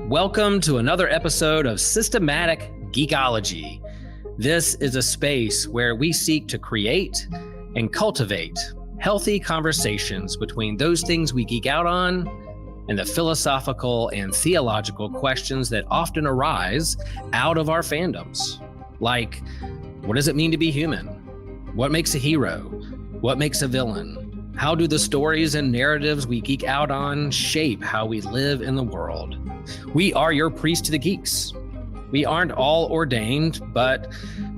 Welcome to another episode of Systematic Geekology. This is a space where we seek to create and cultivate healthy conversations between those things we geek out on and the philosophical and theological questions that often arise out of our fandoms. Like, what does it mean to be human? What makes a hero? What makes a villain? How do the stories and narratives we geek out on shape how we live in the world? We are your priest to the geeks. We aren't all ordained, but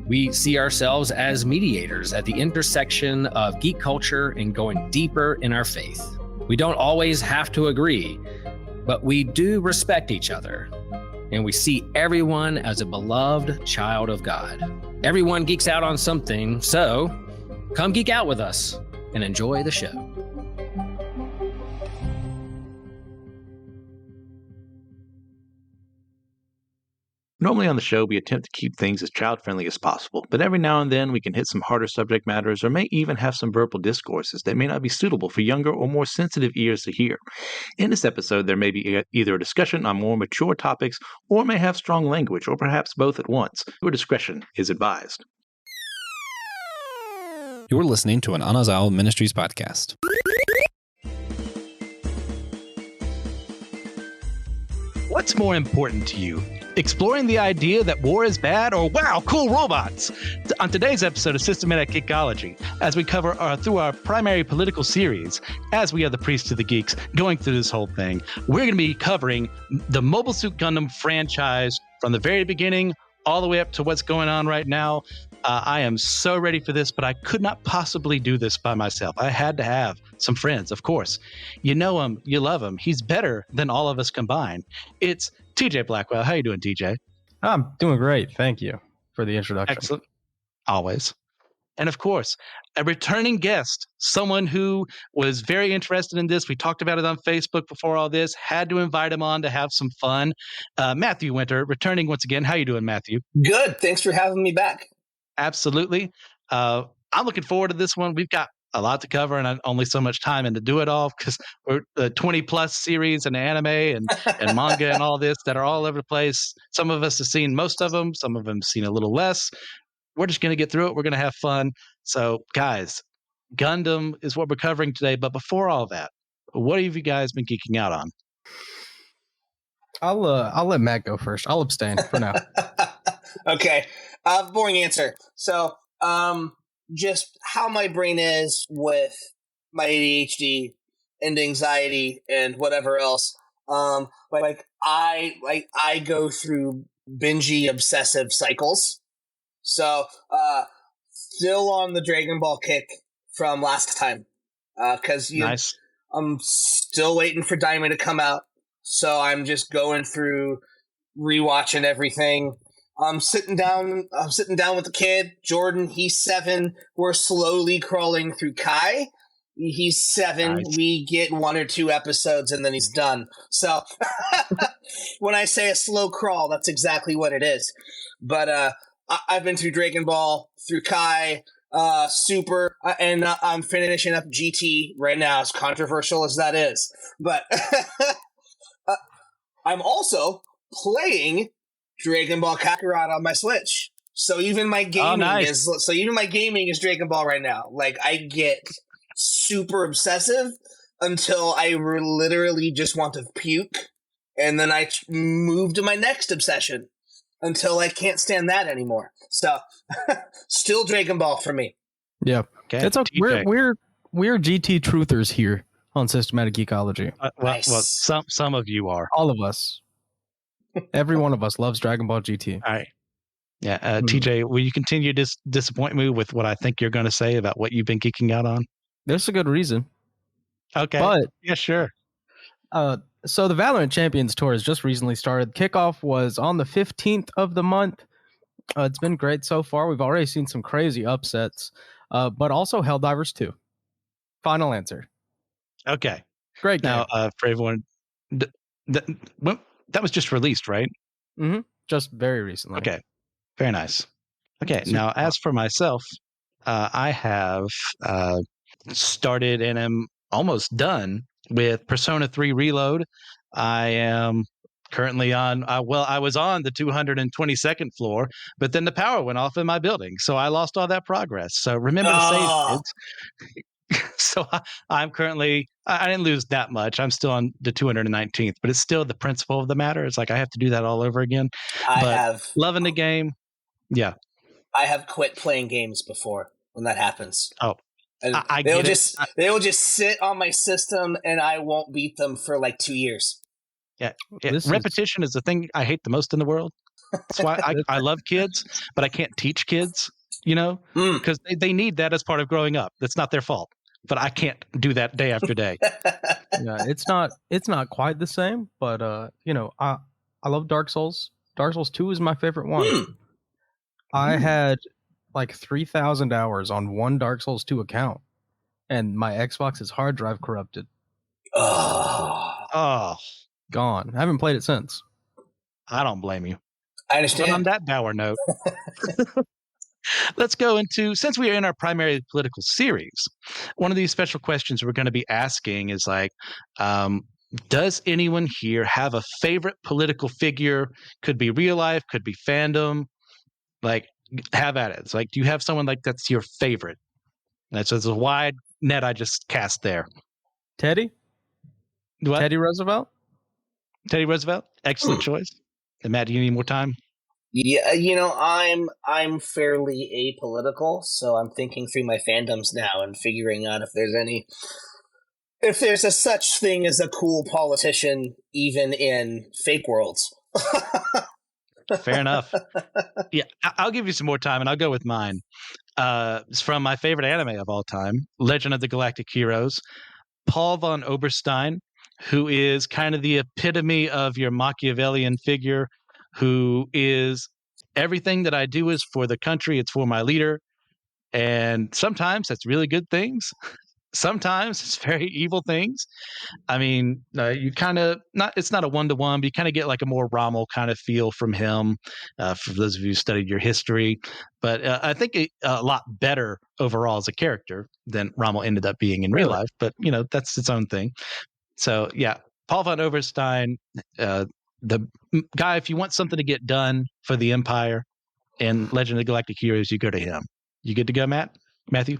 we see ourselves as mediators at the intersection of geek culture and going deeper in our faith. We don't always have to agree, but we do respect each other, and we see everyone as a beloved child of God. Everyone geeks out on something, so come geek out with us and enjoy the show. Normally on the show, we attempt to keep things as child-friendly as possible, but every now and then we can hit some harder subject matters or may even have some verbal discourses that may not be suitable for younger or more sensitive ears to hear. In this episode, there may be either a discussion on more mature topics or may have strong language, or perhaps both at once. Your discretion is advised. You're listening to an Anazao Ministries podcast. What's more important to you? Exploring the idea that war is bad, or wow, cool robots? On today's episode of Systematic Geekology, as we cover through our primary political series, as we are the priests to the geeks, going through this whole thing, we're going to be covering the Mobile Suit Gundam franchise from the very beginning all the way up to what's going on right now. I am so ready for this, but I could not possibly do this by myself. I had to have some friends, of course. You know him, you love him. He's better than all of us combined. It's TJ Blackwell. How you doing, TJ? I'm doing great. Thank you for the introduction. Excellent. Always. And of course, a returning guest, someone who was very interested in this. We talked about it on Facebook before all this. Had to invite him on to have some fun. Matthew Winter, returning once again. How you doing, Matthew? Good. Thanks for having me back. Absolutely. I'm looking forward to this one. We've got a lot to cover and only so much time and to do it all because we're a 20 plus series and anime and manga and all this that are all over the place. Some of us have seen most of them. Some of them have seen a little less. We're just going to get through it. We're going to have fun. So guys, Gundam is what we're covering today. But before all that, what have you guys been geeking out on? I'll let Matt go first. I'll abstain for now. Okay. Boring answer. So, just how my brain is with my ADHD and anxiety and whatever else. I go through bingy obsessive cycles. So, still on the Dragon Ball kick from last time. Nice. I'm still waiting for Diamond to come out. So I'm just going through rewatching everything. I'm sitting down with the kid, Jordan. He's 7. We're slowly crawling through Kai. He's 7. Nice. We get 1 or 2 episodes and then he's done. So when I say a slow crawl, that's exactly what it is. But I've been through Dragon Ball, through Kai, Super, and I'm finishing up GT right now, as controversial as that is. But I'm also playing Dragon Ball Kakarot on my Switch. So even my gaming is Dragon Ball right now. Like, I get super obsessive until I literally just want to puke, and then I move to my next obsession until I can't stand that anymore. So still Dragon Ball for me. Yeah. Okay. It's okay. We're GT truthers here on Systematic Geekology. Nice. Well, some of you are. All of us. Every one of us loves Dragon Ball GT. All right. Yeah. TJ, will you continue to disappoint me with what I think you're going to say about what you've been geeking out on? There's a good reason. Okay. But yeah, sure. So the Valorant Champions Tour has just recently started. Kickoff was on the 15th of the month. It's been great so far. We've already seen some crazy upsets, but also Helldivers 2. Final answer. Okay. Great game. Now, for everyone, that was just released, right? Mm-hmm. Just very recently. Okay. Very nice. Okay. Now, as for myself, I have started and am almost done with Persona 3 Reload. I am currently on, I was on the 222nd floor, but then the power went off in my building. So I lost all that progress. So remember to save, Oh. kids. So I'm currently, I didn't lose that much. I'm still on the 219th, but it's still the principle of the matter. It's like I have to do that all over again. Loving the game. Yeah. I have quit playing games before when that happens. Oh, And they will just sit on my system, and I won't beat them for like 2 years. Yeah. Repetition is the thing I hate the most in the world. That's why I love kids, but I can't teach kids, because they need that as part of growing up. That's not their fault, but I can't do that day after day. Yeah, it's not quite the same, but I love Dark Souls. Dark Souls 2 is my favorite one. I had like 3,000 hours on one Dark Souls 2 account, and my Xbox's hard drive corrupted. Oh, Gone. I haven't played it since. I don't blame you. I understand. But on that dour note, let's go into, since we are in our primary political series, one of these special questions we're going to be asking is like, does anyone here have a favorite political figure? Could be real life, could be fandom. Like, have at it. It's like, do you have someone like that's your favorite? That's a wide net I just cast there. Teddy? What? Teddy Roosevelt? Teddy Roosevelt? Excellent choice. And Matt, do you need more time? Yeah, I'm fairly apolitical, so I'm thinking through my fandoms now and figuring out if there's a such thing as a cool politician even in fake worlds. Fair enough. Yeah, I'll give you some more time, and I'll go with mine. It's from my favorite anime of all time, Legend of the Galactic Heroes. Paul von Oberstein, who is kind of the epitome of your Machiavellian figure, who is everything that I do is for the country, it's for my leader. And sometimes that's really good things. Sometimes it's very evil things. I mean, you kind of it's not a one-to-one, but you kind of get like a more Rommel kind of feel from him, for those of you who studied your history. But I think a lot better overall as a character than Rommel ended up being in real life. But, that's its own thing. So, yeah, Paul von Oberstein, the guy, if you want something to get done for the Empire and Legend of the Galactic Heroes, you go to him. You good to go, Matthew?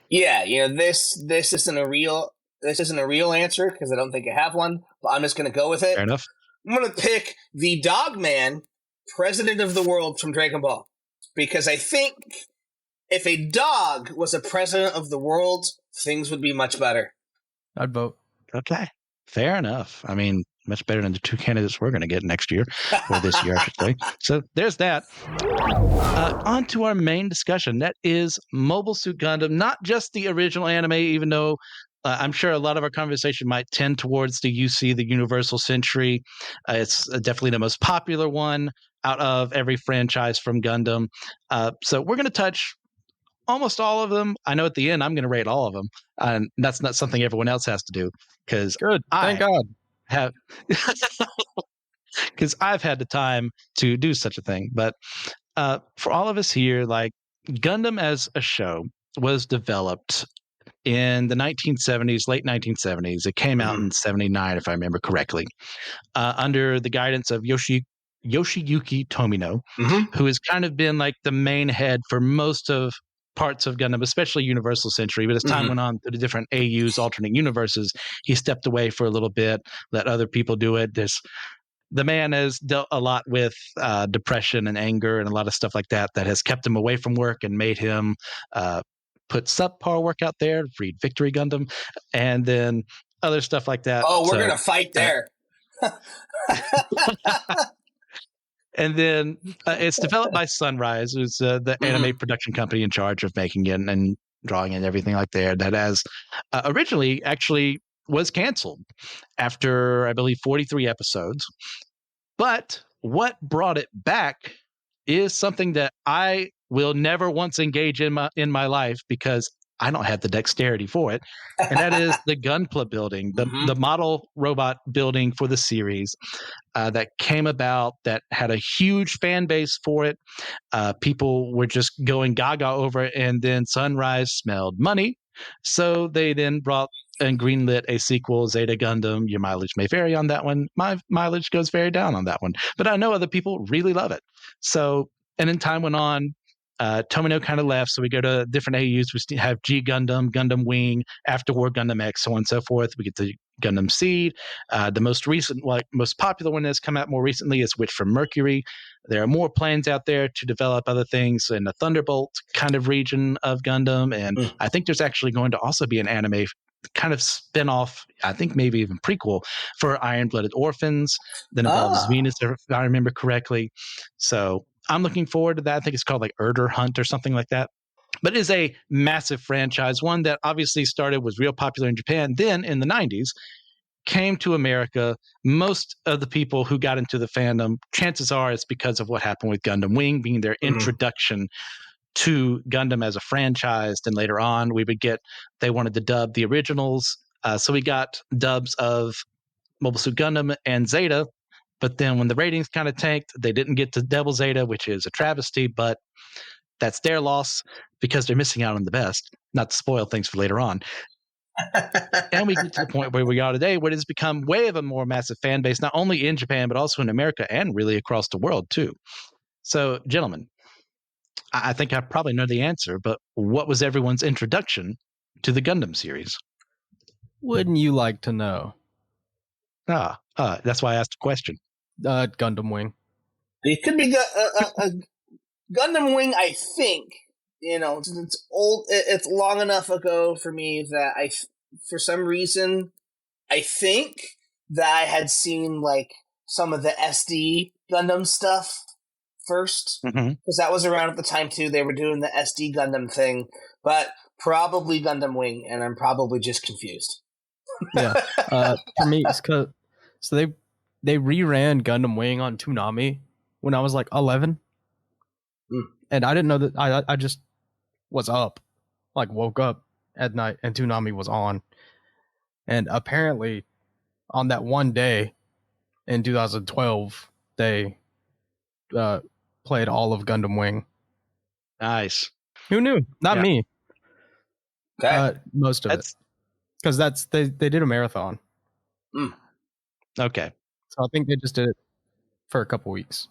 Yeah, this isn't a real answer because I don't think I have one, but I'm just going to go with it. Fair enough. I'm going to pick the Dogman, President of the World from Dragon Ball, because I think if a dog was a president of the world, things would be much better. I'd vote. Okay, fair enough. I mean, much better than the two candidates we're going to get next year, or this year, I should say. So there's that. On to our main discussion. That is Mobile Suit Gundam, not just the original anime, even though I'm sure a lot of our conversation might tend towards the UC, the Universal Century. It's definitely the most popular one out of every franchise from Gundam. So we're going to touch almost all of them. I know at the end I'm going to rate all of them, and that's not something everyone else has to do because Thank God. Because I've had the time to do such a thing. But for all of us here, like Gundam as a show was developed in the 1970s, late 1970s. It came out in 79, if I remember correctly, under the guidance of Yoshiyuki Tomino, who has kind of been like the main head for most of parts of Gundam, especially Universal Century. But as time went on through the different AUs, alternate universes, he stepped away for a little bit, let other people do it. The man has dealt a lot with depression and anger and a lot of stuff like that has kept him away from work and made him put subpar work out there, read Victory Gundam, and then other stuff like that. Oh, we're going to fight there. And then it's developed by Sunrise, who's the anime production company in charge of making it and drawing and everything like that has originally actually was canceled after, I believe, 43 episodes. But what brought it back is something that I will never once engage in my life because I don't have the dexterity for it. And that is the Gunpla building, the model robot building for the series that came about, that had a huge fan base for it. People were just going gaga over it. And then Sunrise smelled money. So they then brought and greenlit a sequel, Zeta Gundam. Your mileage may vary on that one. My mileage goes very down on that one. But I know other people really love it. So, and then time went on. Tomino kind of left, so we go to different AUs. We have G Gundam, Gundam Wing, After War Gundam X, so on and so forth. We get to Gundam Seed. The most recent, most popular one that's come out more recently is Witch from Mercury. There are more plans out there to develop other things in the Thunderbolt kind of region of Gundam, and I think there's actually going to also be an anime kind of spin-off, I think maybe even prequel, for Iron-Blooded Orphans that involves Venus, if I remember correctly. So I'm looking forward to that. I think it's called like Erder Hunt or something like that. But it is a massive franchise, one that obviously was real popular in Japan. Then in the 90s, came to America. Most of the people who got into the fandom, chances are it's because of what happened with Gundam Wing being their introduction to Gundam as a franchise. Then later on, they wanted to dub the originals. So we got dubs of Mobile Suit Gundam and Zeta. But then when the ratings kind of tanked, they didn't get to Devil Zeta, which is a travesty, but that's their loss because they're missing out on the best. Not to spoil things for later on. And we get to the point where we are today, where it has become way of a more massive fan base, not only in Japan, but also in America and really across the world, too. So, gentlemen, I think I probably know the answer, but what was everyone's introduction to the Gundam series? Wouldn't you like to know? That's why I asked the question. Gundam Wing. It could be Gundam Wing, I think. It's old. It's long enough ago for me that for some reason, I think that I had seen like some of the SD Gundam stuff first, because that was around at the time too. They were doing the SD Gundam thing, but probably Gundam Wing, and I'm probably just confused. Yeah, for me, so they reran Gundam Wing on Toonami when I was like 11, and I didn't know that. I just was up, like woke up at night, and Toonami was on, and apparently on that one day in 2012, they played all of Gundam Wing. Nice. Who knew? Not me. Okay. Most of it, because they did a marathon. Okay. So I think they just did it for a couple weeks.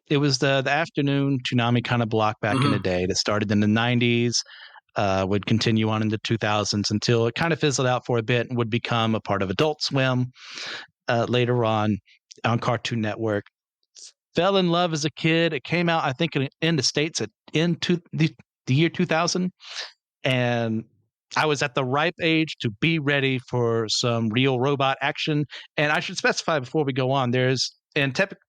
It was the afternoon Toonami kind of block back in the day that started in the 90s, would continue on in the 2000s until it kind of fizzled out for a bit and would become a part of Adult Swim later on Cartoon Network. Fell in love as a kid. It came out, I think, in the States into the year 2000. And I was at the ripe age to be ready for some real robot action. And I should specify before we go on,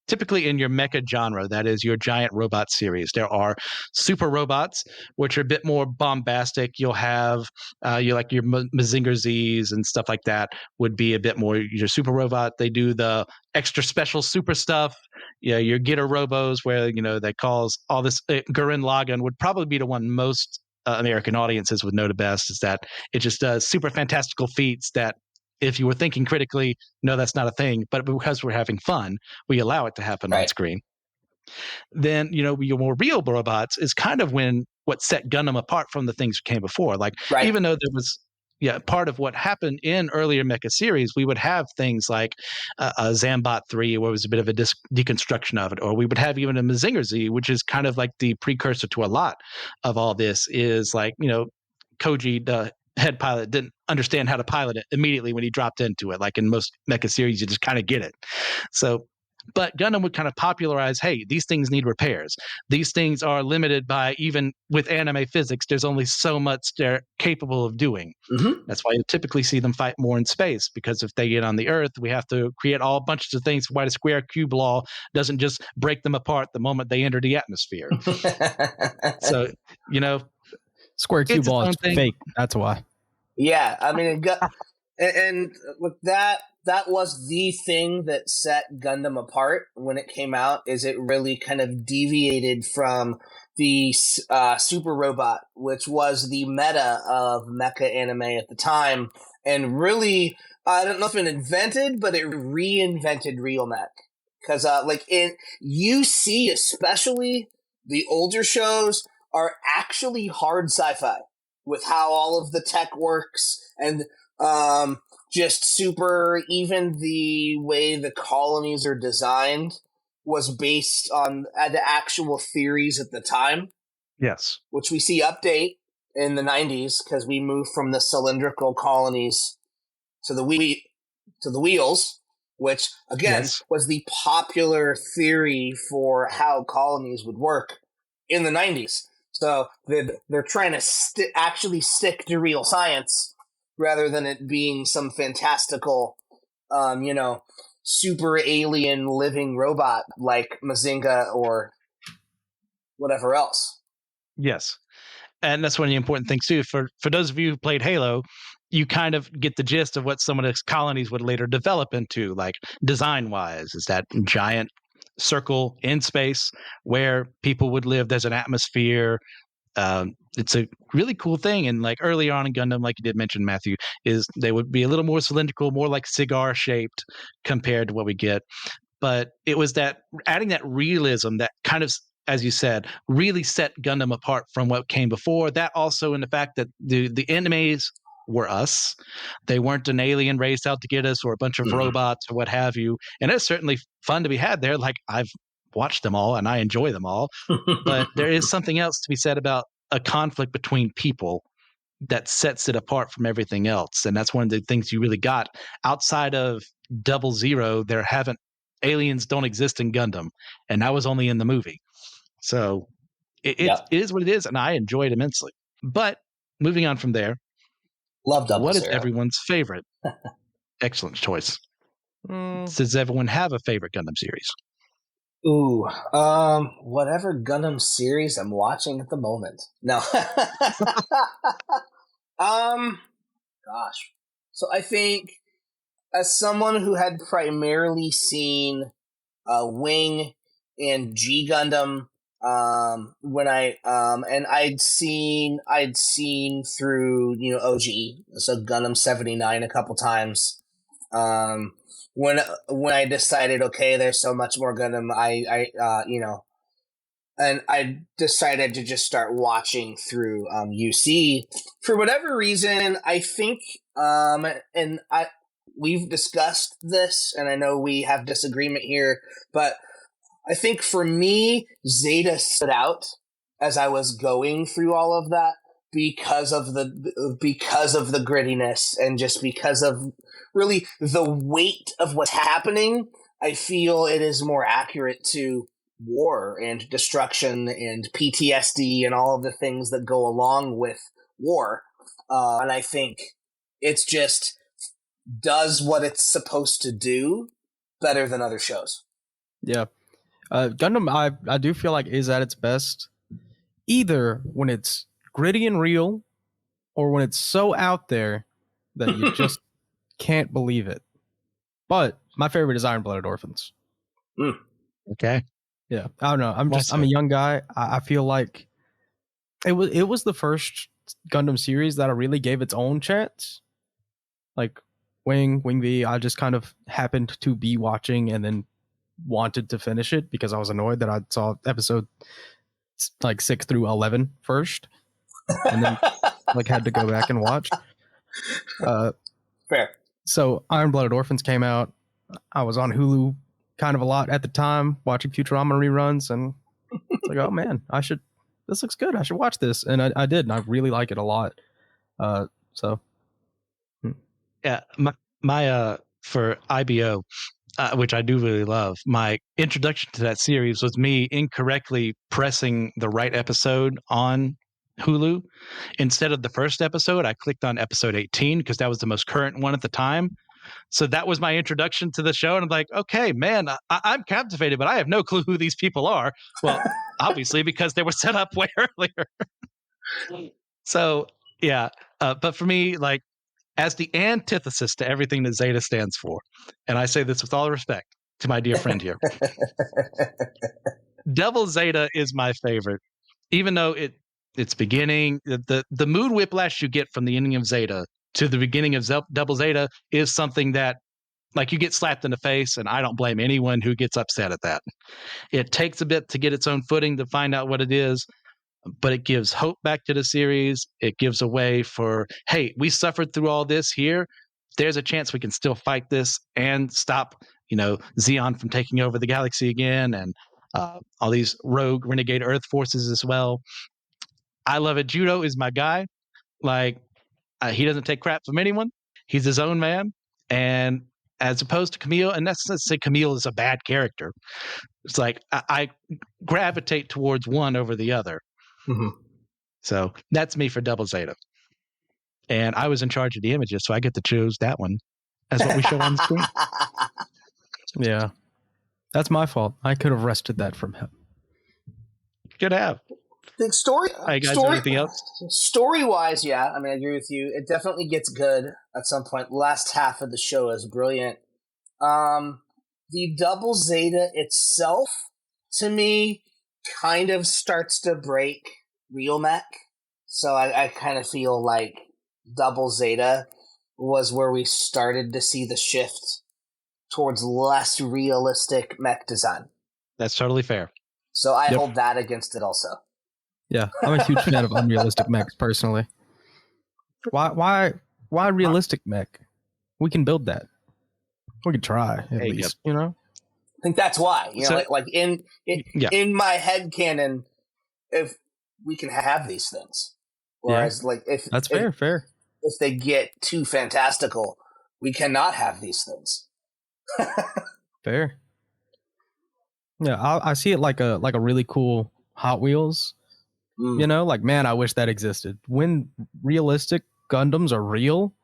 typically in your mecha genre, that is your giant robot series, there are super robots, which are a bit more bombastic. You'll have your Mazinger Z's and stuff like that would be a bit more your super robot. They do the extra special super stuff. Yeah, your Gitter Robos, where that calls all this. Gurren Lagann would probably be the one most American audiences would know the best, is that it just does super fantastical feats that, if you were thinking critically, no, that's not a thing. But because we're having fun, we allow it to happen on screen. Then, your more real robots is kind of what set Gundam apart from the things that came before. Even though there was part of what happened in earlier mecha series, we would have things like a Zambot 3, where it was a bit of a deconstruction of it, or we would have even a Mazinger Z, which is kind of like the precursor to a lot of all this, is like, Koji, the head pilot, didn't understand how to pilot it immediately when he dropped into it. Like in most mecha series, you just kind of get it. So, but Gundam would kind of popularize, hey, these things need repairs. These things are limited by, even with anime physics, there's only so much they're capable of doing. That's why you typically see them fight more in space, because if they get on the Earth, we have to create all bunches of things why the square cube law doesn't just break them apart the moment they enter the atmosphere. So, square cube law is fake. That's why. Yeah, I mean, and with that was the thing that set Gundam apart when it came out. Is it really kind of deviated from the super robot, which was the meta of mecha anime at the time, and really, I don't know if it invented, but it reinvented real mech. Because in UC especially, the older shows are actually hard sci-fi with how all of the tech works, and Just super, even the way the colonies are designed was based on the actual theories at the time, Yes. which we see update in the 90s because we moved from the cylindrical colonies to the wheels, which again was the popular theory for how colonies would work in the 90s. So they're trying to actually stick to real science rather than it being some fantastical, super alien living robot like Mazinga or whatever else. Yes. And that's one of the important things too. For those of you who played Halo, you kind of get the gist of what some of those colonies would later develop into, like design-wise, is that giant circle in space where people would live. There's an atmosphere. It's a really cool thing. And like early on in Gundam, like you did mention, Matthew, is they would be a little more cylindrical, more like cigar shaped compared to what we get. But it was that adding that realism that kind of, as you said, really set Gundam apart from what came before. That also in the fact that the enemies were us. They weren't an alien raised out to get us or a bunch of robots or what have you. And it's certainly fun to be had there. Like I've watched them all and I enjoy them all. But there is something else to be said about a conflict between people that sets it apart from everything else. And that's one of the things you really got. Outside of 00, aliens don't exist in Gundam. And that was only in the movie. So it is what it is, and I enjoy it immensely. But moving on from there, love Double what Zero. is everyone's favorite? Excellent choice. Does everyone have a favorite Gundam series? Ooh, whatever Gundam series I'm watching at the moment. No. Gosh. So I think as someone who had primarily seen Wing and G Gundam, when I'd seen through OG, so Gundam 79 a couple times. When I decided, okay, there's so much more Gundam, and I decided to just start watching through UC for whatever reason. I think, we've discussed this, and I know we have disagreement here, but I think for me, Zeta stood out as I was going through all of that because of the grittiness and just because of really the weight of what's happening. I feel it is more accurate to war and destruction and PTSD and all of the things that go along with war. And I think it's just does what it's supposed to do better than other shows. Yeah. Gundam, I do feel like is at its best either when it's gritty and real or when it's so out there that you just can't believe it. But my favorite is Iron-Blooded Orphans. Okay. Yeah. I don't know. I'm a young guy. I feel like it was the first Gundam series that I really gave its own chance. Like Wing V, I just kind of happened to be watching and then wanted to finish it because I was annoyed that I saw episode like 6 through 11 first and then like had to go back and watch. Fair. So Iron-Blooded Orphans came out. I was on Hulu kind of a lot at the time watching Futurama reruns, and it's like, oh man, this looks good. I should watch this. And I did, and I really like it a lot. Yeah, my for IBO, which I do really love, my introduction to that series was me incorrectly pressing the right episode on Hulu. Instead of the first episode, I clicked on episode 18 because that was the most current one at the time. So that was my introduction to the show. And I'm like, okay, man, I'm captivated, but I have no clue who these people are. Well, obviously, because they were set up way earlier. So, yeah. But for me, like, as the antithesis to everything that Zeta stands for, and I say this with all respect to my dear friend here, Devil Zeta is my favorite, even though its beginning, the mood whiplash you get from the ending of Zeta to the beginning of Double Zeta is something that, like, you get slapped in the face, and I don't blame anyone who gets upset at that. It takes a bit to get its own footing to find out what it is, but it gives hope back to the series. It gives a way for, hey, we suffered through all this here. There's a chance we can still fight this and stop, Xeon from taking over the galaxy again, and all these rogue renegade Earth forces as well. I love it. Judo is my guy. Like, he doesn't take crap from anyone. He's his own man. And as opposed to Camille, and that's not to say Camille is a bad character. It's like I gravitate towards one over the other. Mm-hmm. So that's me for Double Zeta. And I was in charge of the images, so I get to choose that one as what we show on the screen. Yeah. That's my fault. I could have wrested that from him. Good to have. The story. All right, guys, anything else? Story-wise, yeah. I mean, I agree with you. It definitely gets good at some point. The last half of the show is brilliant. The Double Zeta itself, to me, kind of starts to break Real Mech. So I kind of feel like Double Zeta was where we started to see the shift towards less realistic mech design. That's totally fair. So I hold that against it also. Yeah, I'm a huge fan of unrealistic mechs personally. Why realistic mech? We can build that. We can try at least, I think that's why. In my head canon, if we can have these things, whereas that's fair. If they get too fantastical, we cannot have these things. Fair. Yeah, I see it like a really cool Hot Wheels. Man, I wish that existed. When realistic Gundams are real,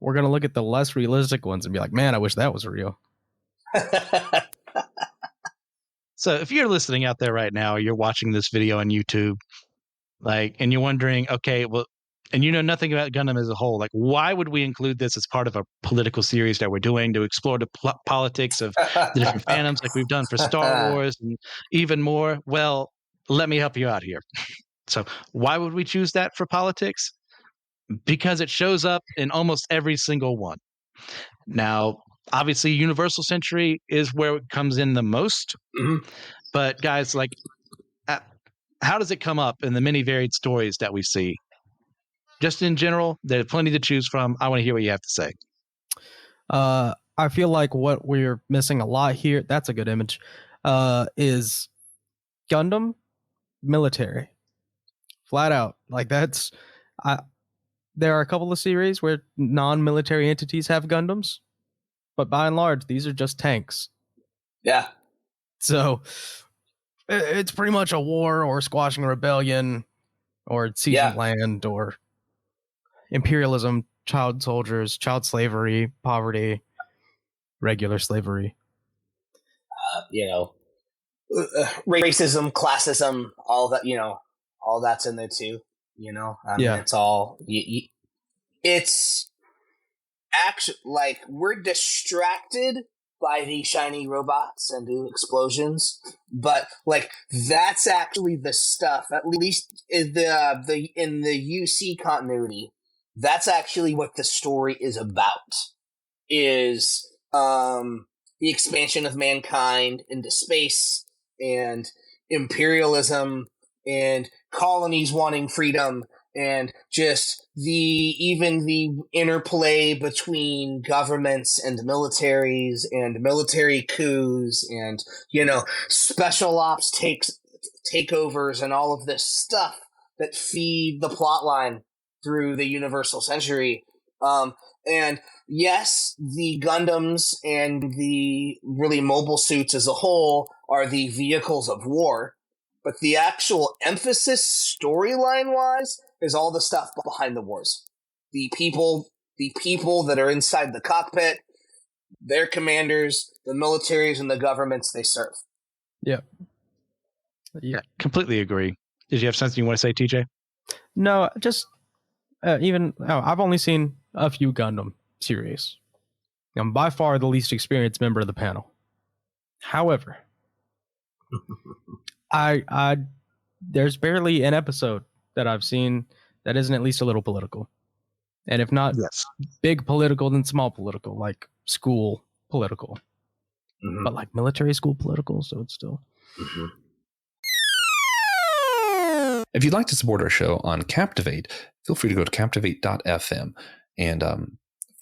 we're going to look at the less realistic ones and be like, man, I wish that was real. So if you're listening out there right now, or you're watching this video on YouTube, and you're wondering, okay, well, and you know nothing about Gundam as a whole, why would we include this as part of a political series that we're doing to explore the politics of the different fandoms like we've done for Star Wars and even more? Well, let me help you out here. So why would we choose that for politics? Because it shows up in almost every single one. Now, obviously, Universal Century is where it comes in the most. Mm-hmm. But guys, how does it come up in the many varied stories that we see? Just in general, there's plenty to choose from. I want to hear what you have to say. I feel like what we're missing a lot here, that's a good image, is Gundam military. Flat out. There are a couple of series where non-military entities have Gundams, but by and large, these are just tanks. Yeah. So it's pretty much a war or squashing a rebellion or seizing land or imperialism, child soldiers, child slavery, poverty, regular slavery. Racism, classism, all that, all that's in there too. It's all. It's actually we're distracted by the shiny robots and the explosions, but that's actually the stuff. At least in the UC continuity, that's actually what the story is about. Is the expansion of mankind into space and imperialism and colonies wanting freedom and just the interplay between governments and militaries and military coups and special ops takeovers and all of this stuff that feed the plot line through the Universal Century. And yes, the Gundams and the really mobile suits as a whole are the vehicles of war. But the actual emphasis, storyline-wise, is all the stuff behind the wars. The people that are inside the cockpit, their commanders, the militaries, and the governments they serve. Yeah. Completely agree. Did you have something you want to say, TJ? No, just I've only seen a few Gundam series. I'm by far the least experienced member of the panel. However, there's barely an episode that I've seen that isn't at least a little political. And if not big political, then small political, like school political. Mm-hmm. But military school political, so it's still... Mm-hmm. If you'd like to support our show on Captivate, feel free to go to captivate.fm and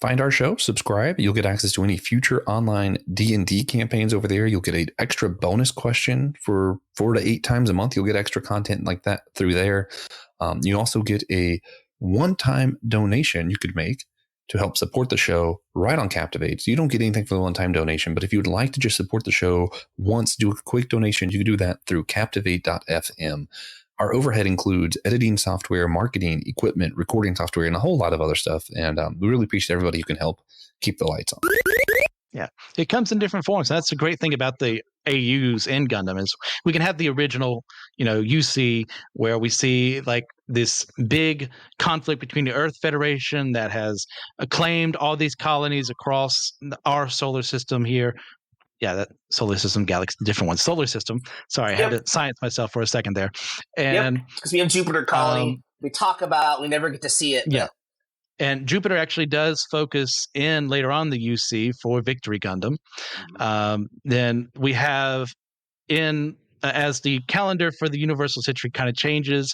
find our show, subscribe. You'll get access to any future online D&D campaigns over there. You'll get an extra bonus question for 4 to 8 times a month. You'll get extra content like that through there. You also get a one-time donation you could make to help support the show right on Captivate. So you don't get anything for the one-time donation, but if you would like to just support the show once, do a quick donation, you can do that through captivate.fm. Our overhead includes editing software, marketing, equipment, recording software, and a whole lot of other stuff. And we really appreciate everybody who can help keep the lights on. Yeah, it comes in different forms. That's the great thing about the AUs in Gundam is we can have the original, UC where we see like this big conflict between the Earth Federation that has acclaimed all these colonies across our solar system here. Yeah, that solar system, galaxy, different one. Solar system. Sorry, I had to science myself for a second there. And because we have Jupiter colony. We talk about, we never get to see it. Yeah. And Jupiter actually does focus in later on the UC for Victory Gundam. Then we have as the calendar for the Universal Century kind of changes,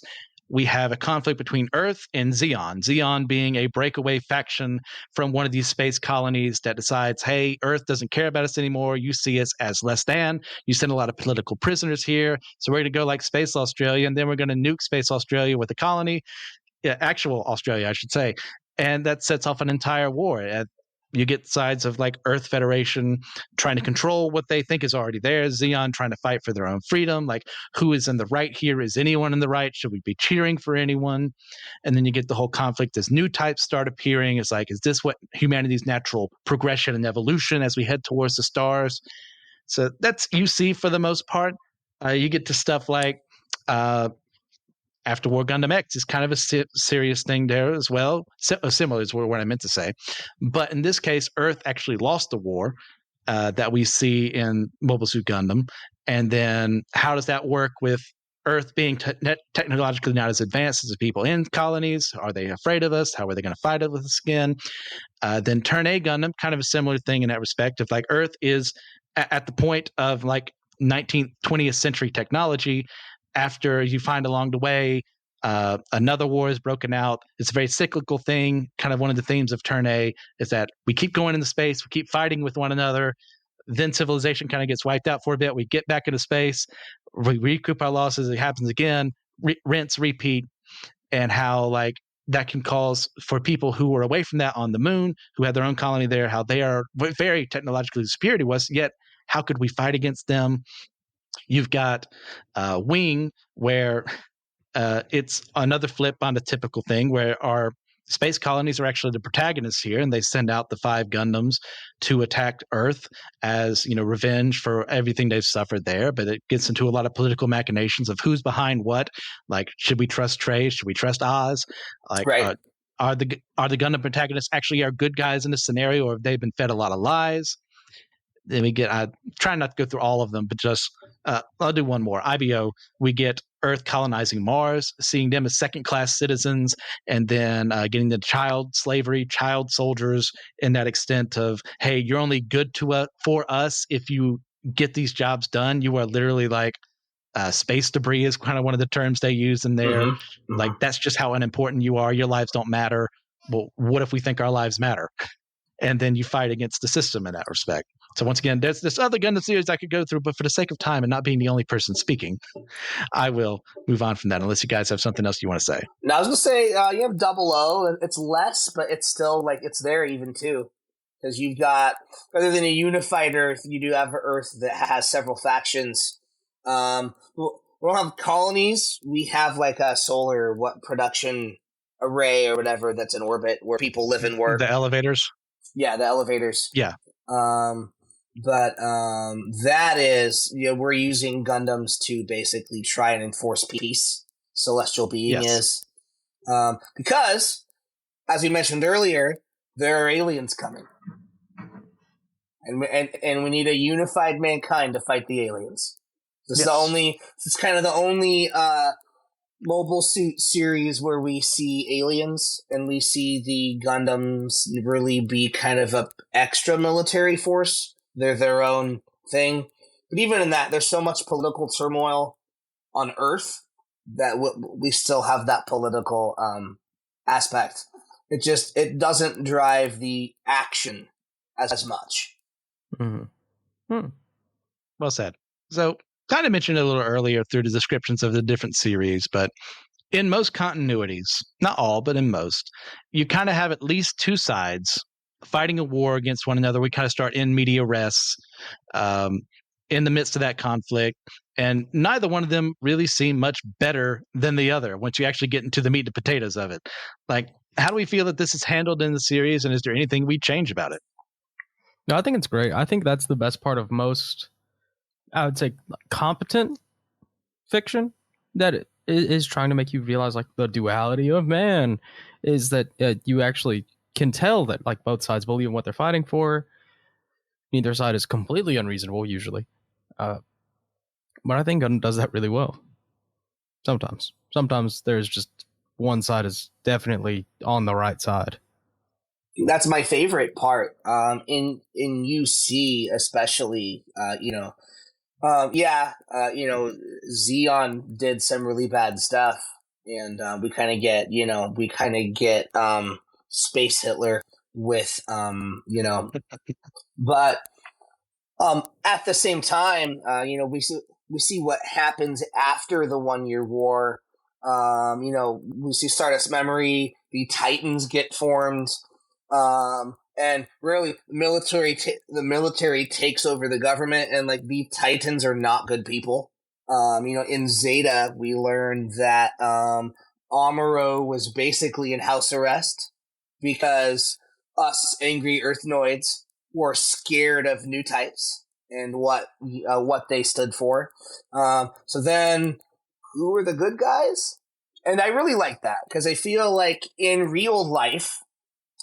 we have a conflict between Earth and Zeon. Zeon being a breakaway faction from one of these space colonies that decides, hey, Earth doesn't care about us anymore. You see us as less than. You send a lot of political prisoners here. So we're going to go like Space Australia, and then we're going to nuke Space Australia with a colony. Yeah, actual Australia, I should say. And that sets off an entire war. You get sides of like Earth Federation trying to control what they think is already there. Zeon trying to fight for their own freedom. Like, who is in the right here? Is anyone in the right? Should we be cheering for anyone? And then you get the whole conflict as new types start appearing. It's like, is this what humanity's natural progression and evolution as we head towards the stars? So that's UC for the most part. You get to stuff like After War Gundam X is kind of a serious thing there as well. Similar is what I meant to say. But in this case, Earth actually lost the war that we see in Mobile Suit Gundam. And then how does that work with Earth being technologically not as advanced as the people in colonies? Are they afraid of us? How are they going to fight it with us again? Then Turn A Gundam, kind of a similar thing in that respect of like Earth is at the point of like 19th, 20th century technology. After you find along the way, another war is broken out. It's a very cyclical thing. Kind of one of the themes of Turn A is that we keep going into space, we keep fighting with one another. Then civilization kind of gets wiped out for a bit. We get back into space, we recoup our losses. It happens again, rinse, repeat, and how like that can cause for people who were away from that on the moon, who had their own colony there, how they are very technologically superior to us. Yet, how could we fight against them? You've got Wing, where it's another flip on the typical thing where our space colonies are actually the protagonists here, and they send out the 5 Gundams to attack Earth as, revenge for everything they've suffered there. But it gets into a lot of political machinations of who's behind what. Like, should we trust Trey? Should we trust Oz? Like, right. Are the Gundam protagonists actually are good guys in this scenario, or have they been fed a lot of lies? Then we get, I try not to go through all of them, but just, I'll do one more. IBO, we get Earth colonizing Mars, seeing them as second-class citizens, and then getting the child slavery, child soldiers in that extent of, hey, you're only good for us if you get these jobs done. You are literally like, space debris is kind of one of the terms they use in there. Mm-hmm. Like, that's just how unimportant you are. Your lives don't matter. Well, what if we think our lives matter? And then you fight against the system in that respect. So once again, there's this other Gundam series I could go through, but for the sake of time and not being the only person speaking, I will move on from that unless you guys have something else you want to say. Now, I was going to say, you have Double O. It's less, but it's still, like, it's there even, too. Because you've got, rather than a unified Earth, you do have an Earth that has several factions. We don't have colonies. We have, like, a solar production array or whatever that's in orbit where people live and work. The elevators? Yeah, the elevators. Yeah. But that is, we're using Gundams to basically try and enforce peace. Celestial being is. Because, as we mentioned earlier, there are aliens coming. And we need a unified mankind to fight the aliens. This is it's kind of the only Mobile Suit series where we see aliens and we see the Gundams really be kind of a extra military force. They're their own thing. But even in that, there's so much political turmoil on Earth that we still have that political aspect. It doesn't drive the action as much. Well said. So, kind of mentioned it a little earlier through the descriptions of the different series, but in most continuities, not all, but in most, you kind of have at least two sides fighting a war against one another. We kind of start in media res, in the midst of that conflict, and neither one of them really seem much better than the other once you actually get into the meat and potatoes of it. Like, how do we feel that this is handled in the series, and is there anything we change about it? No, I think it's great. I think that's the best part of most, I would say, competent fiction, that it is trying to make you realize like the duality of man, is that you actually can tell that like both sides believe in what they're fighting for. Neither side is completely unreasonable usually, but I think Gundam does that really well. Sometimes there's just one side is definitely on the right side. That's my favorite part. In UC especially, Zeon did some really bad stuff, and we kind of get Space Hitler with but at the same time, we see what happens after the 1 year war. We see Stardust Memory, the Titans get formed. And really, the military takes over the government, and like the Titans are not good people. In Zeta, we learned that Amuro was basically in house arrest because us angry Earthnoids were scared of new types and what they stood for. So then, who were the good guys? And I really like that because I feel like in real life,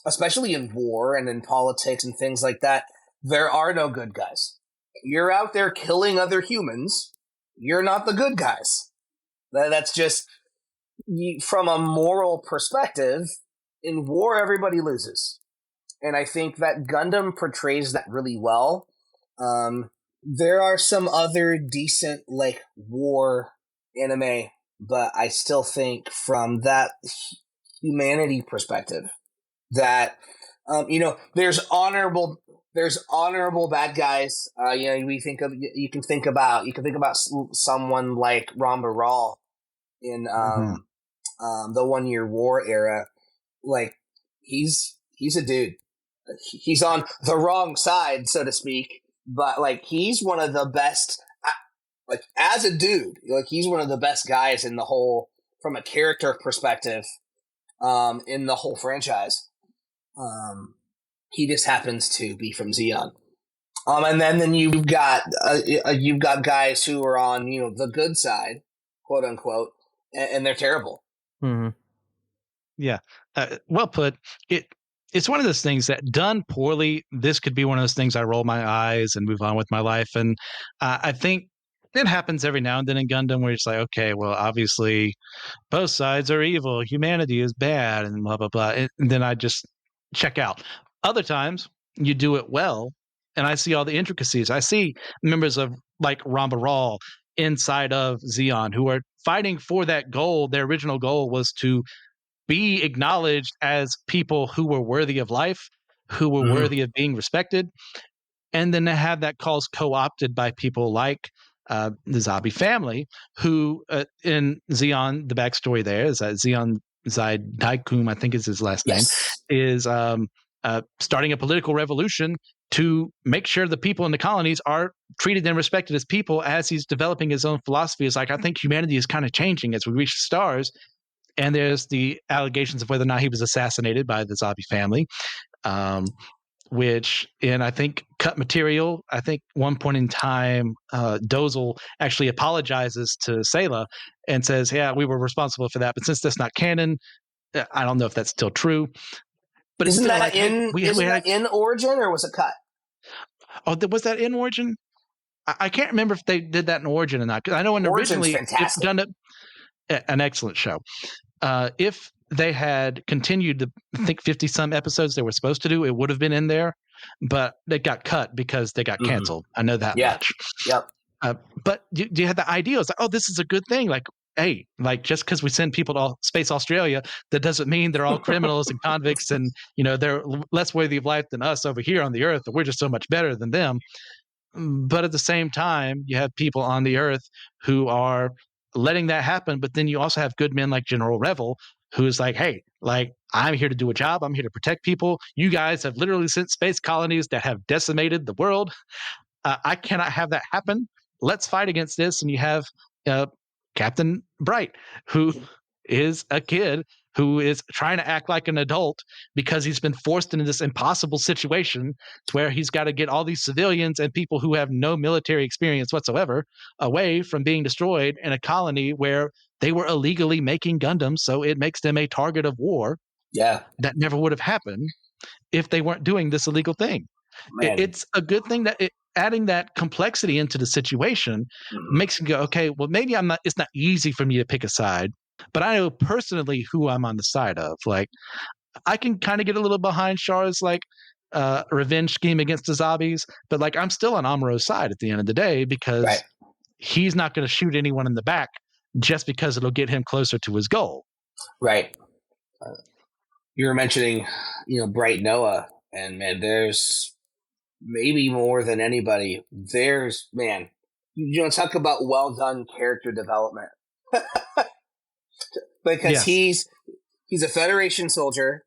especially in war and in politics and things like that, there are no good guys. You're out there killing other humans. You're not the good guys. That's just, from a moral perspective, in war, everybody loses. And I think that Gundam portrays that really well. There are some other decent, like, war anime, but I still think from that humanity perspective, that there's honorable bad guys. You can think about someone like Ramba Ral in the 1 year war era. Like, he's a dude. He's on the wrong side, so to speak, but like he's one of the best. Like, as a dude, like he's one of the best guys in the whole, from a character perspective, in the whole franchise. He just happens to be from Zeon. And then you've got guys who are on, the good side, quote unquote, and they're terrible. Mm-hmm. Yeah. Well put. It's one of those things that, done poorly, this could be one of those things I roll my eyes and move on with my life. And I think it happens every now and then in Gundam where it's like, okay, well, obviously both sides are evil. Humanity is bad and blah, blah, blah. And then I just check out. Other times you do it well, and I see all the intricacies. I see members of like Ramba Ral inside of Zeon who are fighting for that goal. Their original goal was to be acknowledged as people who were worthy of life, who were worthy of being respected. And then to have that cause co-opted by people like the Zabi family, who in Zeon, the backstory there is that Zeon Zaid Daikum, I think is his last name, is starting a political revolution to make sure the people in the colonies are treated and respected as people, as he's developing his own philosophy. It's like, I think humanity is kind of changing as we reach the stars. And there's the allegations of whether or not he was assassinated by the Zabi family, which in, I think, cut material, I think one point in time, Dozel actually apologizes to Sayla and says, yeah, we were responsible for that. But since that's not canon, I don't know if that's still true. But isn't that like, in Origin, or was it cut? Oh, was that in Origin? I can't remember if they did that in Origin or not. Because I know when originally it's done an excellent show. If they had continued the, I think, 50-some episodes they were supposed to do, it would have been in there. But they got cut because they got canceled. I know that much. Yep. But you had the idea. It's like, oh, this is a good thing. Like, hey, like just because we send people to Space Australia, that doesn't mean they're all criminals and convicts and, they're less worthy of life than us over here on the Earth, and we're just so much better than them. But at the same time, you have people on the Earth who are letting that happen. But then you also have good men like General Revel, who is like, hey, like, I'm here to do a job. I'm here to protect people. You guys have literally sent space colonies that have decimated the world. I cannot have that happen. Let's fight against this. And you have Captain Bright, who is a kid who is trying to act like an adult because he's been forced into this impossible situation where he's got to get all these civilians and people who have no military experience whatsoever away from being destroyed in a colony where they were illegally making Gundams. So it makes them a target of war. Yeah. That never would have happened if they weren't doing this illegal thing. It's a good thing that adding that complexity into the situation makes you go, okay, well, maybe it's not easy for me to pick a side, but I know personally who I'm on the side of. Like, I can kind of get a little behind Char's like revenge scheme against the zombies, but like I'm still on Amuro's side at the end of the day because he's not going to shoot anyone in the back just because it'll get him closer to his goal. Right. You were mentioning, Bright Noah, and man, there's maybe more than anybody. There's, man, talk about well done character development. Because he's a Federation soldier,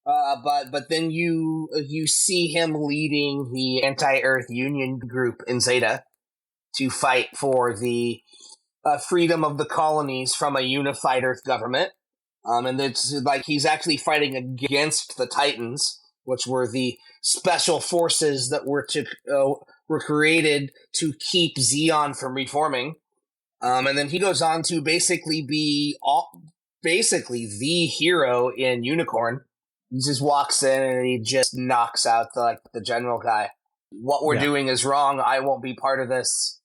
but then you see him leading the anti-Earth Union group in Zeta to fight for the freedom of the colonies from a unified Earth government. And it's like he's actually fighting against the Titans, which were the special forces that were created to keep Zeon from reforming. And then he goes on to basically be the hero in Unicorn. He just walks in and he just knocks out the general guy. What we're doing is wrong. I won't be part of this.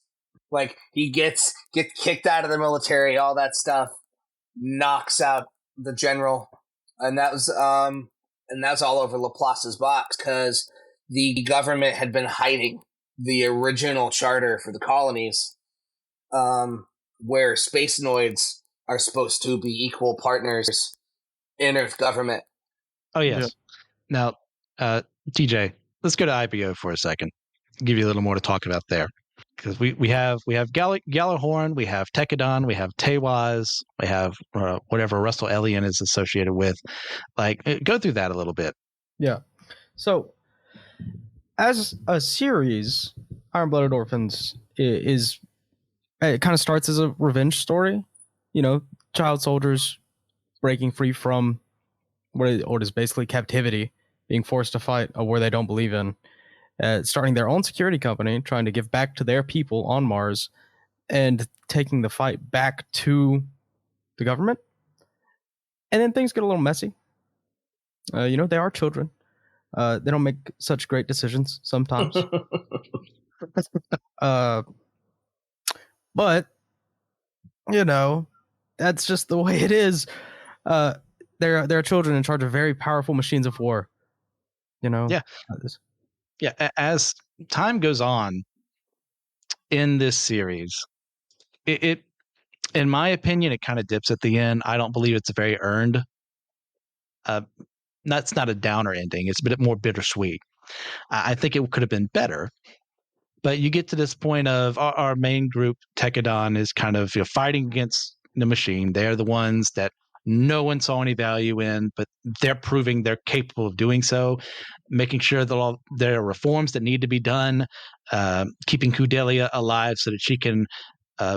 Like, he gets kicked out of the military, all that stuff, knocks out the general, and that was all over Laplace's box because the government had been hiding the original charter for the colonies, where space noids are supposed to be equal partners in Earth government. Oh yes. Yeah. Now, TJ, let's go to IBO for a second. Give you a little more to talk about there. Because we have Gjallarhorn, we have Tekadon, we have Tewaz, we have whatever Russell Elian is associated with. Like, go through that a little bit. Yeah. So, as a series, Iron Blooded Orphans it kind of starts as a revenge story. Child soldiers breaking free from what is basically captivity, being forced to fight a war they don't believe in. Starting their own security company, trying to give back to their people on Mars, and taking the fight back to the government. And then things get a little messy. They are children. They don't make such great decisions sometimes. But, that's just the way it is. They're children in charge of very powerful machines of war. Yeah. Yeah, as time goes on in this series, it in my opinion, it kind of dips at the end. I don't believe it's very earned. That's not a downer ending. It's a bit more bittersweet. I think it could have been better. But you get to this point of our main group, Tekadon, is kind of fighting against the machine. They're the ones that no one saw any value in, but they're proving they're capable of doing so, making sure that there are reforms that need to be done, keeping Kudelia alive so that she can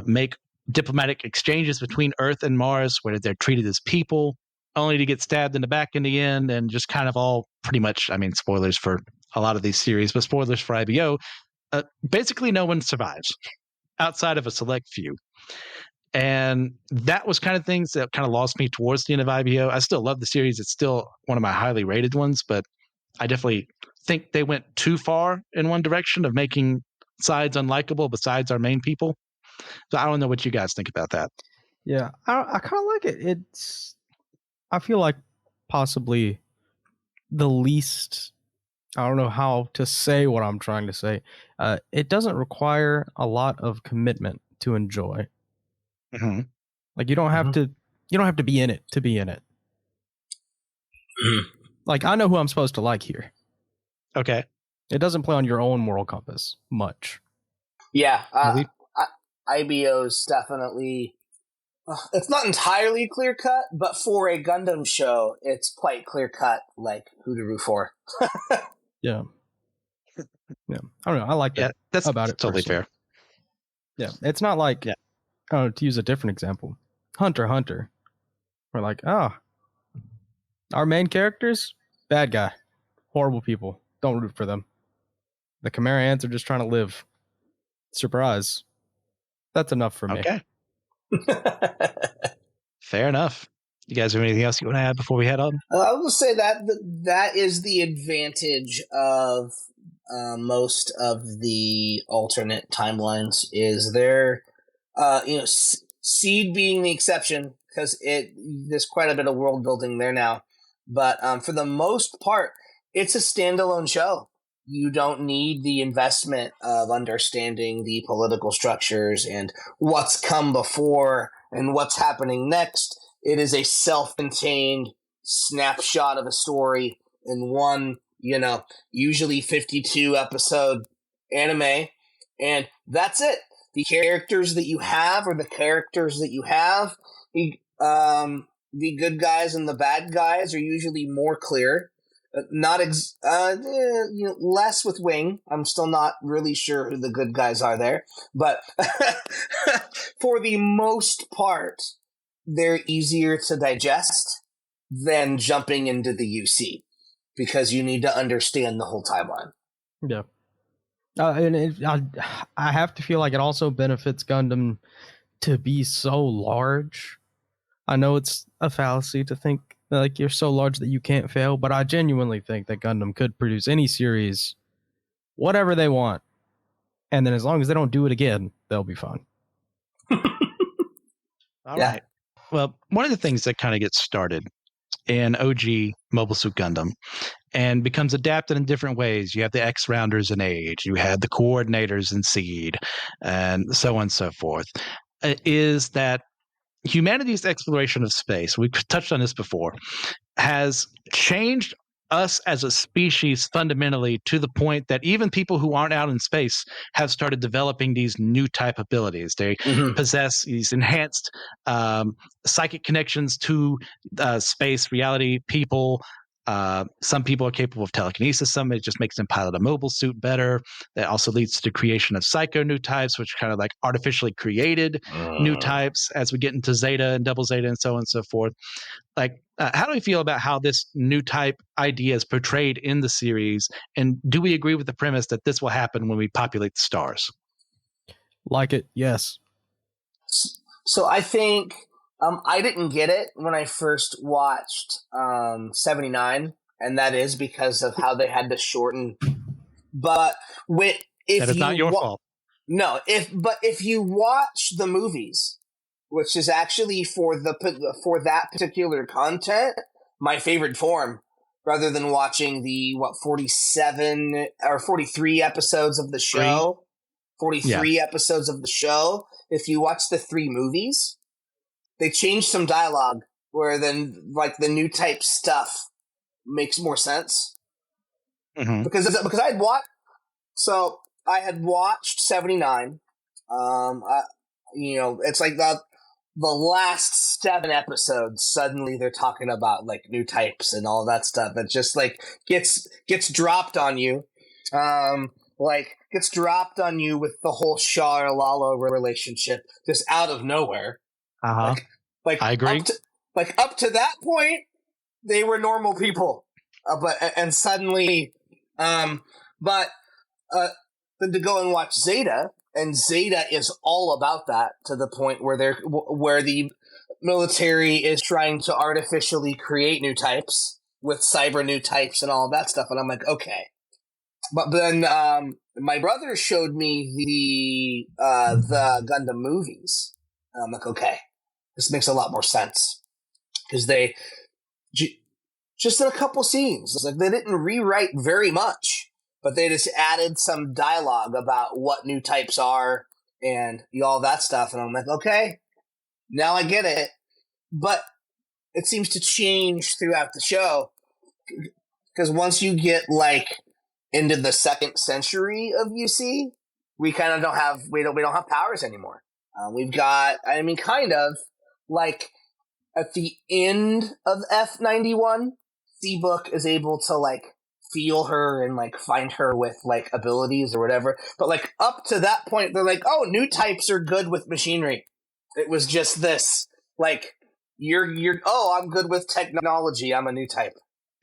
make diplomatic exchanges between Earth and Mars where they're treated as people, only to get stabbed in the back in the end, and just kind of all pretty much, spoilers for a lot of these series, but spoilers for IBO, basically no one survives outside of a select few. And that was kind of things that kind of lost me towards the end of IBO. I still love the series. It's still one of my highly rated ones, but I definitely think they went too far in one direction of making sides unlikable besides our main people. So I don't know what you guys think about that. Yeah, I kind of like it. I feel like possibly the least, I don't know how to say what I'm trying to say. It doesn't require a lot of commitment to enjoy. Mm-hmm. Like you don't have to be in it to be in it. Like I know who I'm supposed to like here. Okay. It doesn't play on your own moral compass much. Yeah, IBO's definitely. It's not entirely clear cut, but for a Gundam show, it's quite clear cut, like who to root for. Yeah. Yeah. I don't know. I like that that's about it. Totally personally. fair. Yeah. It's not like, I don't know, to use a different example, Hunter x Hunter. We're like, oh, our main characters, bad guy, horrible people. Don't root for them. The Chimera ants are just trying to live. Surprise. That's enough for me. Okay. Fair enough. You guys have anything else you want to add before we head on? I will say that is the advantage of most of the alternate timelines. Is there, Seed being the exception because there's quite a bit of world building there now, but for the most part, it's a standalone show. You don't need the investment of understanding the political structures and what's come before and what's happening next. It is a self-contained snapshot of a story in one, usually 52 episode anime. And that's it. The characters that you have are the characters that you have. The good guys and the bad guys are usually more clear. Less with Wing. I'm still not really sure who the good guys are there, but for the most part, they're easier to digest than jumping into the UC because you need to understand the whole timeline. Yeah. I have to feel like it also benefits Gundam to be so large. I know it's a fallacy to think like you're so large that you can't fail, but I genuinely think that Gundam could produce any series, whatever they want, and then as long as they don't do it again, they'll be fine. All right. Well, one of the things that kind of gets started in OG Mobile Suit Gundam and becomes adapted in different ways. You have the X-Rounders in Age, you had the Coordinators in Seed, and so on and so forth, is that humanity's exploration of space, we've touched on this before, has changed us as a species fundamentally to the point that even people who aren't out in space have started developing these new type abilities. They possess these enhanced psychic connections to space, reality, people. Some people are capable of telekinesis. Some it just makes them pilot a mobile suit better. That also leads to the creation of psycho new types, which are kind of like artificially created new types as we get into Zeta and Double Zeta and so on and so forth. Like, how do we feel about how this new type idea is portrayed in the series? And do we agree with the premise that this will happen when we populate the stars? Like it, yes. So I think I didn't get it when I first watched 79, and that is because of how they had to shorten. But that is not your fault. No, if you watch the movies, which is actually for that particular content, my favorite form, rather than watching the 47 or 43 episodes of the show. 43 episodes of the show. If you watch the 3 movies, they changed some dialogue where then like the new type stuff makes more sense. Mm-hmm. Because I had watched 79. It's like the last 7 episodes, suddenly they're talking about like new types and all that stuff. It just like gets dropped on you. Gets dropped on you with the whole Char Lalo relationship just out of nowhere. Uh-huh. Like I agree. Up to that point, they were normal people. And suddenly, then to go and watch Zeta, and Zeta is all about that to the point where the military is trying to artificially create new types with cyber new types and all of that stuff. And I'm like, okay. But then my brother showed me the Gundam movies. And I'm like, okay, this makes a lot more sense. Because they just in a couple scenes, it's like they didn't rewrite very much, but they just added some dialogue about what new types are and all that stuff. And I'm like, okay, Now I get it. But it seems to change throughout the show. Because once you get, like, into the 2nd century of UC, we kind of don't have powers anymore. We've got, kind of, like, at the end of F91, Seabook is able to, like, feel her and, like, find her with, like, abilities or whatever. But, like, up to that point, they're like, oh, new types are good with machinery. It was just this, like, I'm good with technology, I'm a new type.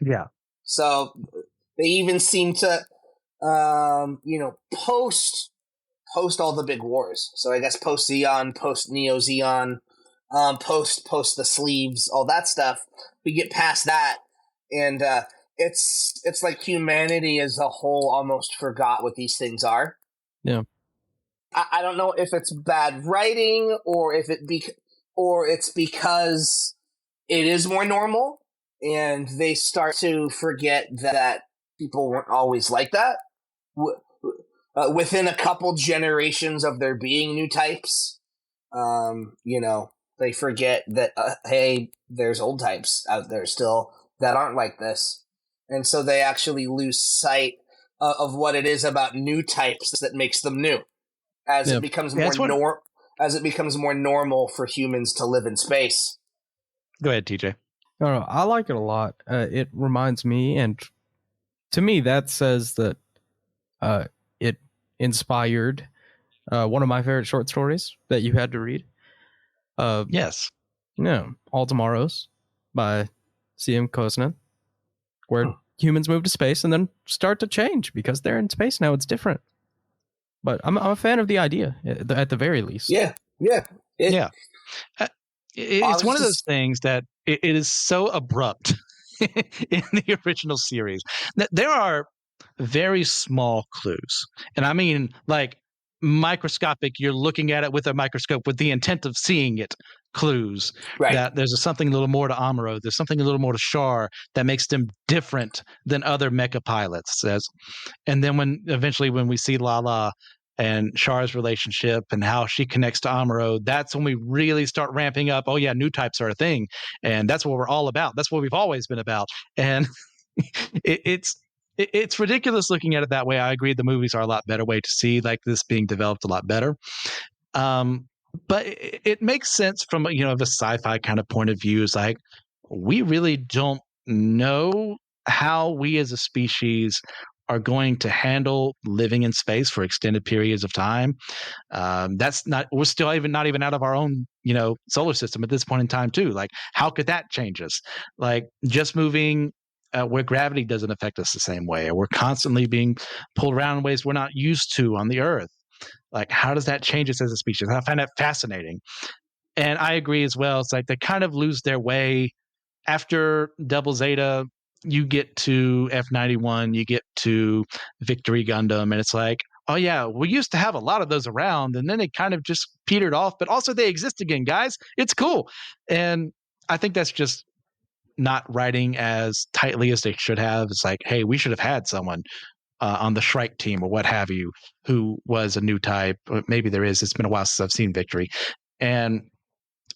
Yeah. So they even seem to, post all the big wars. So I guess post Xeon, post Neo Xeon, post the sleeves, all that stuff. We get past that, and it's like humanity as a whole almost forgot what these things are. Yeah. I don't know if it's bad writing or if it's because it is more normal and they start to forget that people weren't always like that. Within a couple generations of there being new types, they forget that, hey, there's old types out there still that aren't like this. And so they actually lose sight of what it is about new types that makes them new. As it becomes more normal for humans to live in space. Go ahead, TJ. No, I like it a lot. It reminds me, and to me, that says that it inspired one of my favorite short stories that you had to read. Yes. All Tomorrows by C.M. Kosnin, where humans move to space and then start to change because they're in space now. It's different. But I'm a fan of the idea, at the very least. Yeah. It's one of those things that it is so abrupt in the original series that there are very small clues. And I mean, like, microscopic, you're looking at it with a microscope with the intent of seeing it, clues. Right. That there's something a little more to Amuro, there's something a little more to Char that makes them different than other mecha pilots. And then when we see Lala and Char's relationship and how she connects to Amuro, that's when we really start ramping up. Oh yeah, new types are a thing, and that's what we're all about. That's what we've always been about. And it's ridiculous looking at it that way. I agree, the movies are a lot better way to see like this being developed a lot better. But it makes sense from the sci-fi kind of point of view. Is like we really don't know how we as a species are going to handle living in space for extended periods of time. We're still not even out of our own, solar system at this point in time too. Like, how could that change us? Like, just moving where gravity doesn't affect us the same way, or we're constantly being pulled around in ways we're not used to on the Earth. Like, how does that change us as a species? I find that fascinating. And I agree as well. It's like they kind of lose their way after Double Zeta. You get to F91, you get to Victory Gundam, and it's like, oh yeah, we used to have a lot of those around, and then they kind of just petered off, but also they exist again, guys. It's cool. And I think that's just not writing as tightly as they should have. It's like, hey, we should have had someone on the Shrike team or what have you who was a new type. Maybe there is. It's been a while since I've seen Victory. And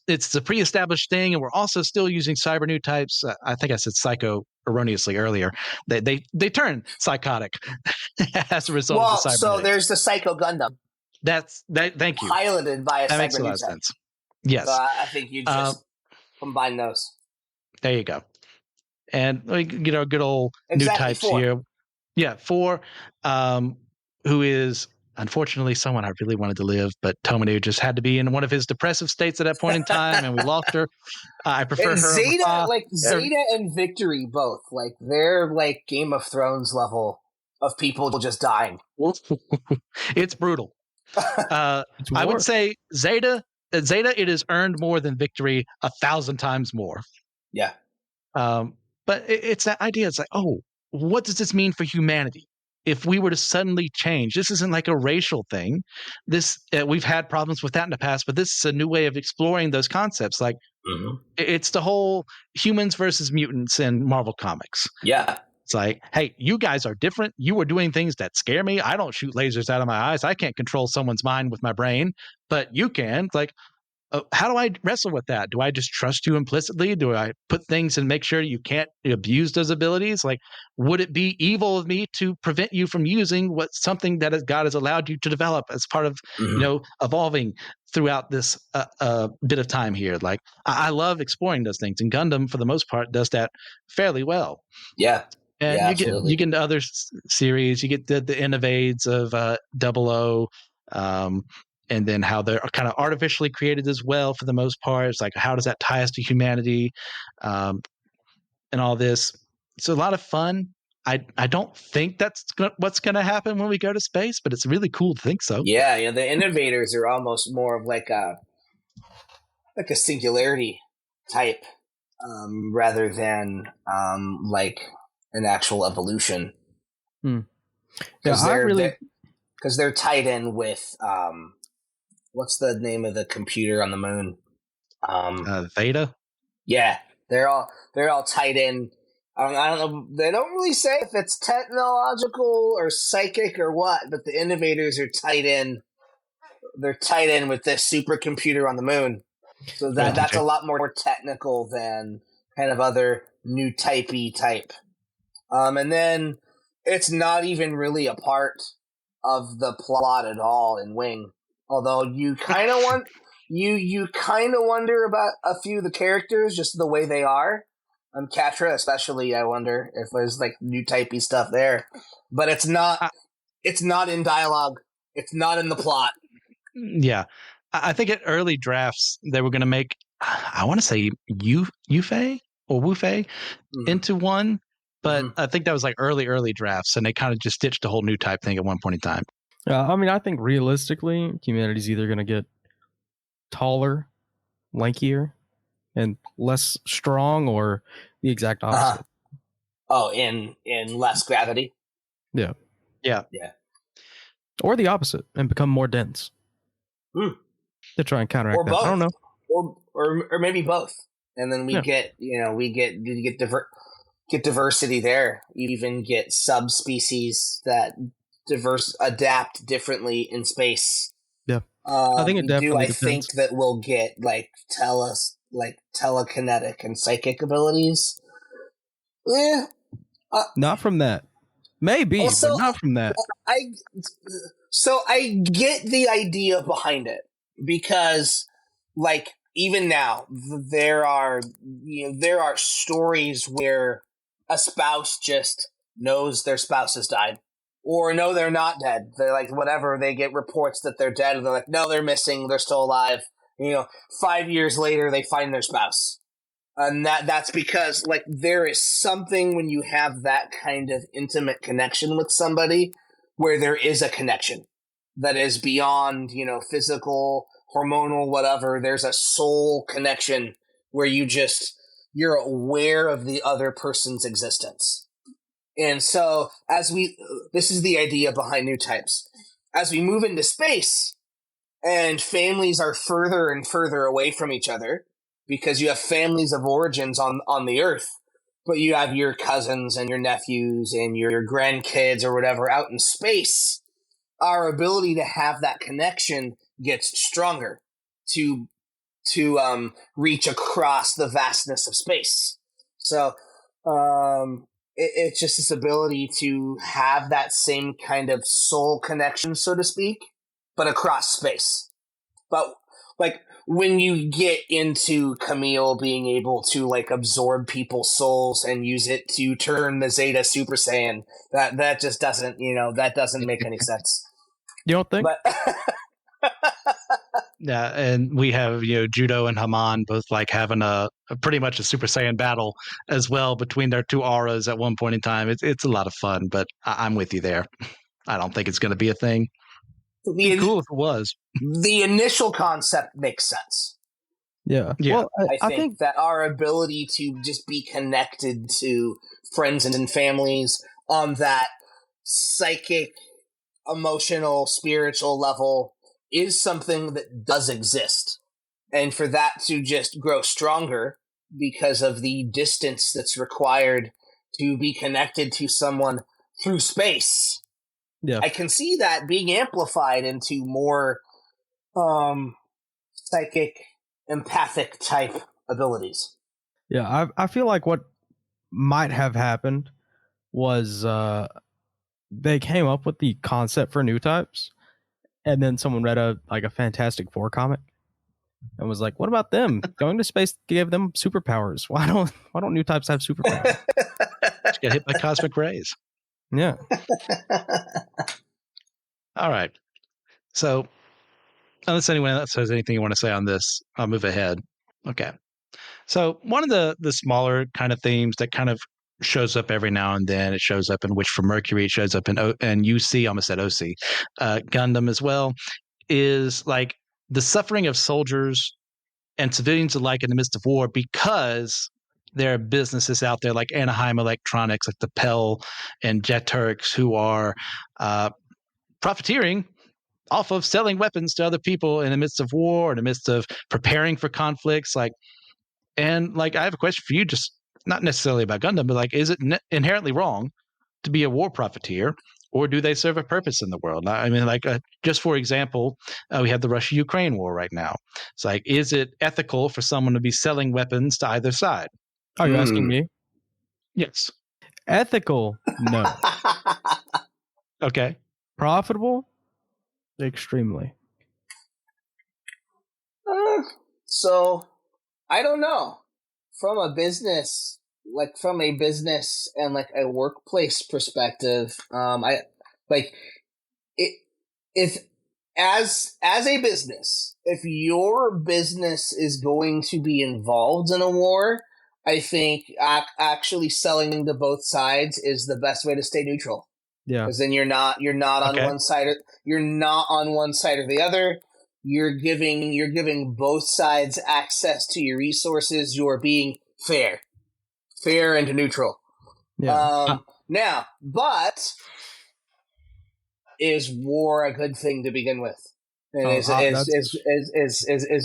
it's a pre-established thing, and we're also still using cyber new types. I think I said psycho erroneously earlier. They turn psychotic as a result of the cyber. So there's the Psycho Gundam. Thank you. Piloted by a that makes cyber a lot new of type. sense. Yes. So I think you just combine those. There you go. And good old new types 4. here. Yeah, 4, who is unfortunately someone I really wanted to live, but Tomino just had to be in one of his depressive states at that point in time, and we lost her. I prefer and her. Zeta, Zeta and Victory both, like, they're like Game of Thrones level of people just dying. It's brutal. I would say Zeta, it has earned more than Victory 1,000 times more. Yeah. But it's that idea. It's like, oh, what does this mean for humanity? If we were to suddenly change, this isn't like a racial thing. This we've had problems with that in the past, but this is a new way of exploring those concepts. Like, it's the whole humans versus mutants in Marvel Comics. Yeah. It's like, hey, you guys are different. You are doing things that scare me. I don't shoot lasers out of my eyes. I can't control someone's mind with my brain, but you can. It's like, how do I wrestle with that? Do I just trust you implicitly? Do I put things and make sure you can't abuse those abilities? Like, would it be evil of me to prevent you from using something that God has allowed you to develop as part of, evolving throughout this bit of time here? Like, I love exploring those things, and Gundam, for the most part, does that fairly well. Yeah. And Yeah, you get into other series. You get the Innovades of 00. And then how they're kind of artificially created as well for the most part. It's like, how does that tie us to humanity, and all this? It's a lot of fun. I don't think that's what's going to happen when we go to space, but it's really cool to think so. Yeah. The Innovators are almost more of like a singularity type, rather than like an actual evolution. Yeah, because they're tied in with what's the name of the computer on the moon? Theta. Yeah, they're all tied in. I don't know. They don't really say if it's technological or psychic or what, but the Innovators are tied in. They're tied in with this supercomputer on the moon, so that's a lot more technical than kind of other new typey type. And then it's not even really a part of the plot at all in Wing. Although you kind of want you kind of wonder about a few of the characters, just the way they are. Katra especially, I wonder if there's like new typey stuff there. But it's not. It's not in dialogue. It's not in the plot. Yeah, I think at early drafts they were going to make, I want to say Yufei or Wufei into one, but I think that was like early drafts, and they kind of just stitched a whole new type thing at one point in time. I mean, I think realistically, humanity's either going to get taller, lankier, and less strong, or the exact opposite. Oh, in less gravity? Yeah. Yeah. Or the opposite, and become more dense. To try and counteract or that. Both. I don't know. Or maybe both. And then we get diversity there. You even get subspecies that adapt differently in space. Yeah, I think it definitely depends. Think that we'll get like telekinetic and psychic abilities. Yeah, not from that. Maybe, also, but not from that. So I get the idea behind it, because like even now there are stories where a spouse just knows their spouse has died, or no, they're not dead. They're like, whatever, they get reports that they're dead, and they're like, no, they're missing, they're still alive. 5 years later they find their spouse. And that's because like there is something when you have that kind of intimate connection with somebody, where there is a connection that is beyond, physical, hormonal, whatever. There's a soul connection where you're aware of the other person's existence. And so this is the idea behind new types. As we move into space and families are further and further away from each other, because you have families of origins on the Earth, but you have your cousins and your nephews and your grandkids or whatever out in space, our ability to have that connection gets stronger to reach across the vastness of space. So it's just this ability to have that same kind of soul connection, so to speak, but across space. But like when you get into Camille being able to like absorb people's souls and use it to turn the Zeta Super Saiyan, that just doesn't, that doesn't make any sense. You don't think? But yeah, and we have Judo and Haman both like having a pretty much a Super Saiyan battle as well between their two auras at one point in time. It's a lot of fun, but I'm with you there. I don't think it's going to be a thing. It'd be cool if it was. The initial concept makes sense. Yeah. Well, I think that our ability to just be connected to friends and families on that psychic, emotional, spiritual level is something that does exist. And for that to just grow stronger because of the distance that's required to be connected to someone through space. Yeah. I can see that being amplified into more psychic empathic type abilities. Yeah, I feel like what might have happened was they came up with the concept for new types, and then someone read a Fantastic Four comic and was like, "What about them? Going to space gave them superpowers. Why don't new types have superpowers?" Just get hit by cosmic rays. Yeah. All right. So, unless anyone else has anything you want to say on this, I'll move ahead. Okay. So, one of the smaller kind of themes that kind of shows up every now and then, it shows up in Wish for Mercury, it shows up in UC, almost said OC, Gundam as well, is like the suffering of soldiers and civilians alike in the midst of war, because there are businesses out there like Anaheim Electronics, like the Pell and Jeturks, who are profiteering off of selling weapons to other people in the midst of war, in the midst of preparing for conflicts. I have a question for you, just not necessarily about Gundam, but is it inherently wrong to be a war profiteer, or do they serve a purpose in the world? I mean, just for example, we have the Russia-Ukraine war right now. It's is it ethical for someone to be selling weapons to either side? Are you asking me? Yes. Ethical? No. Okay. Profitable? Extremely. So, I don't know. From a business and a workplace perspective, if as a business, if your business is going to be involved in a war, I think actually selling to both sides is the best way to stay neutral. Yeah, because then you're not on one side. You're not on one side or the other. You're giving both sides access to your resources. You're being fair and neutral. yeah. Now, but is war a good thing to begin with? And is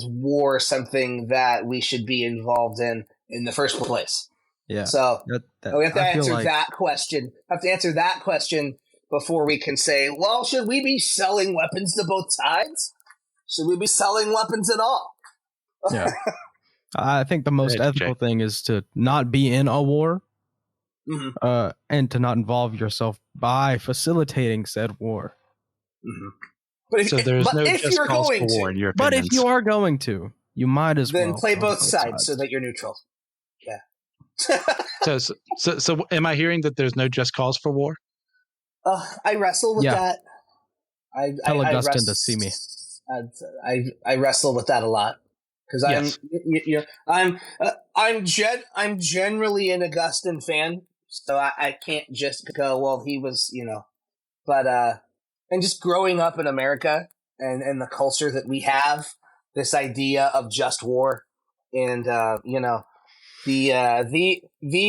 war something that we should be involved in the first place? Yeah. So we have to answer that question. Before we can say, well, should we be selling weapons to both sides? Should we be selling weapons at all? Yeah. I think the most ethical thing is to not be in a war, and to not involve yourself by facilitating said war. Mm-hmm. If you are going to, you might as well then play both sides so that you're neutral. Yeah. So am I hearing that there's no just cause for war? I wrestle with that. Tell Augustine to see me. I wrestle with that a lot because I'm generally an Augustine fan, so I can't just go, well, he was, but and just growing up in America and the culture that we have, this idea of just war, and the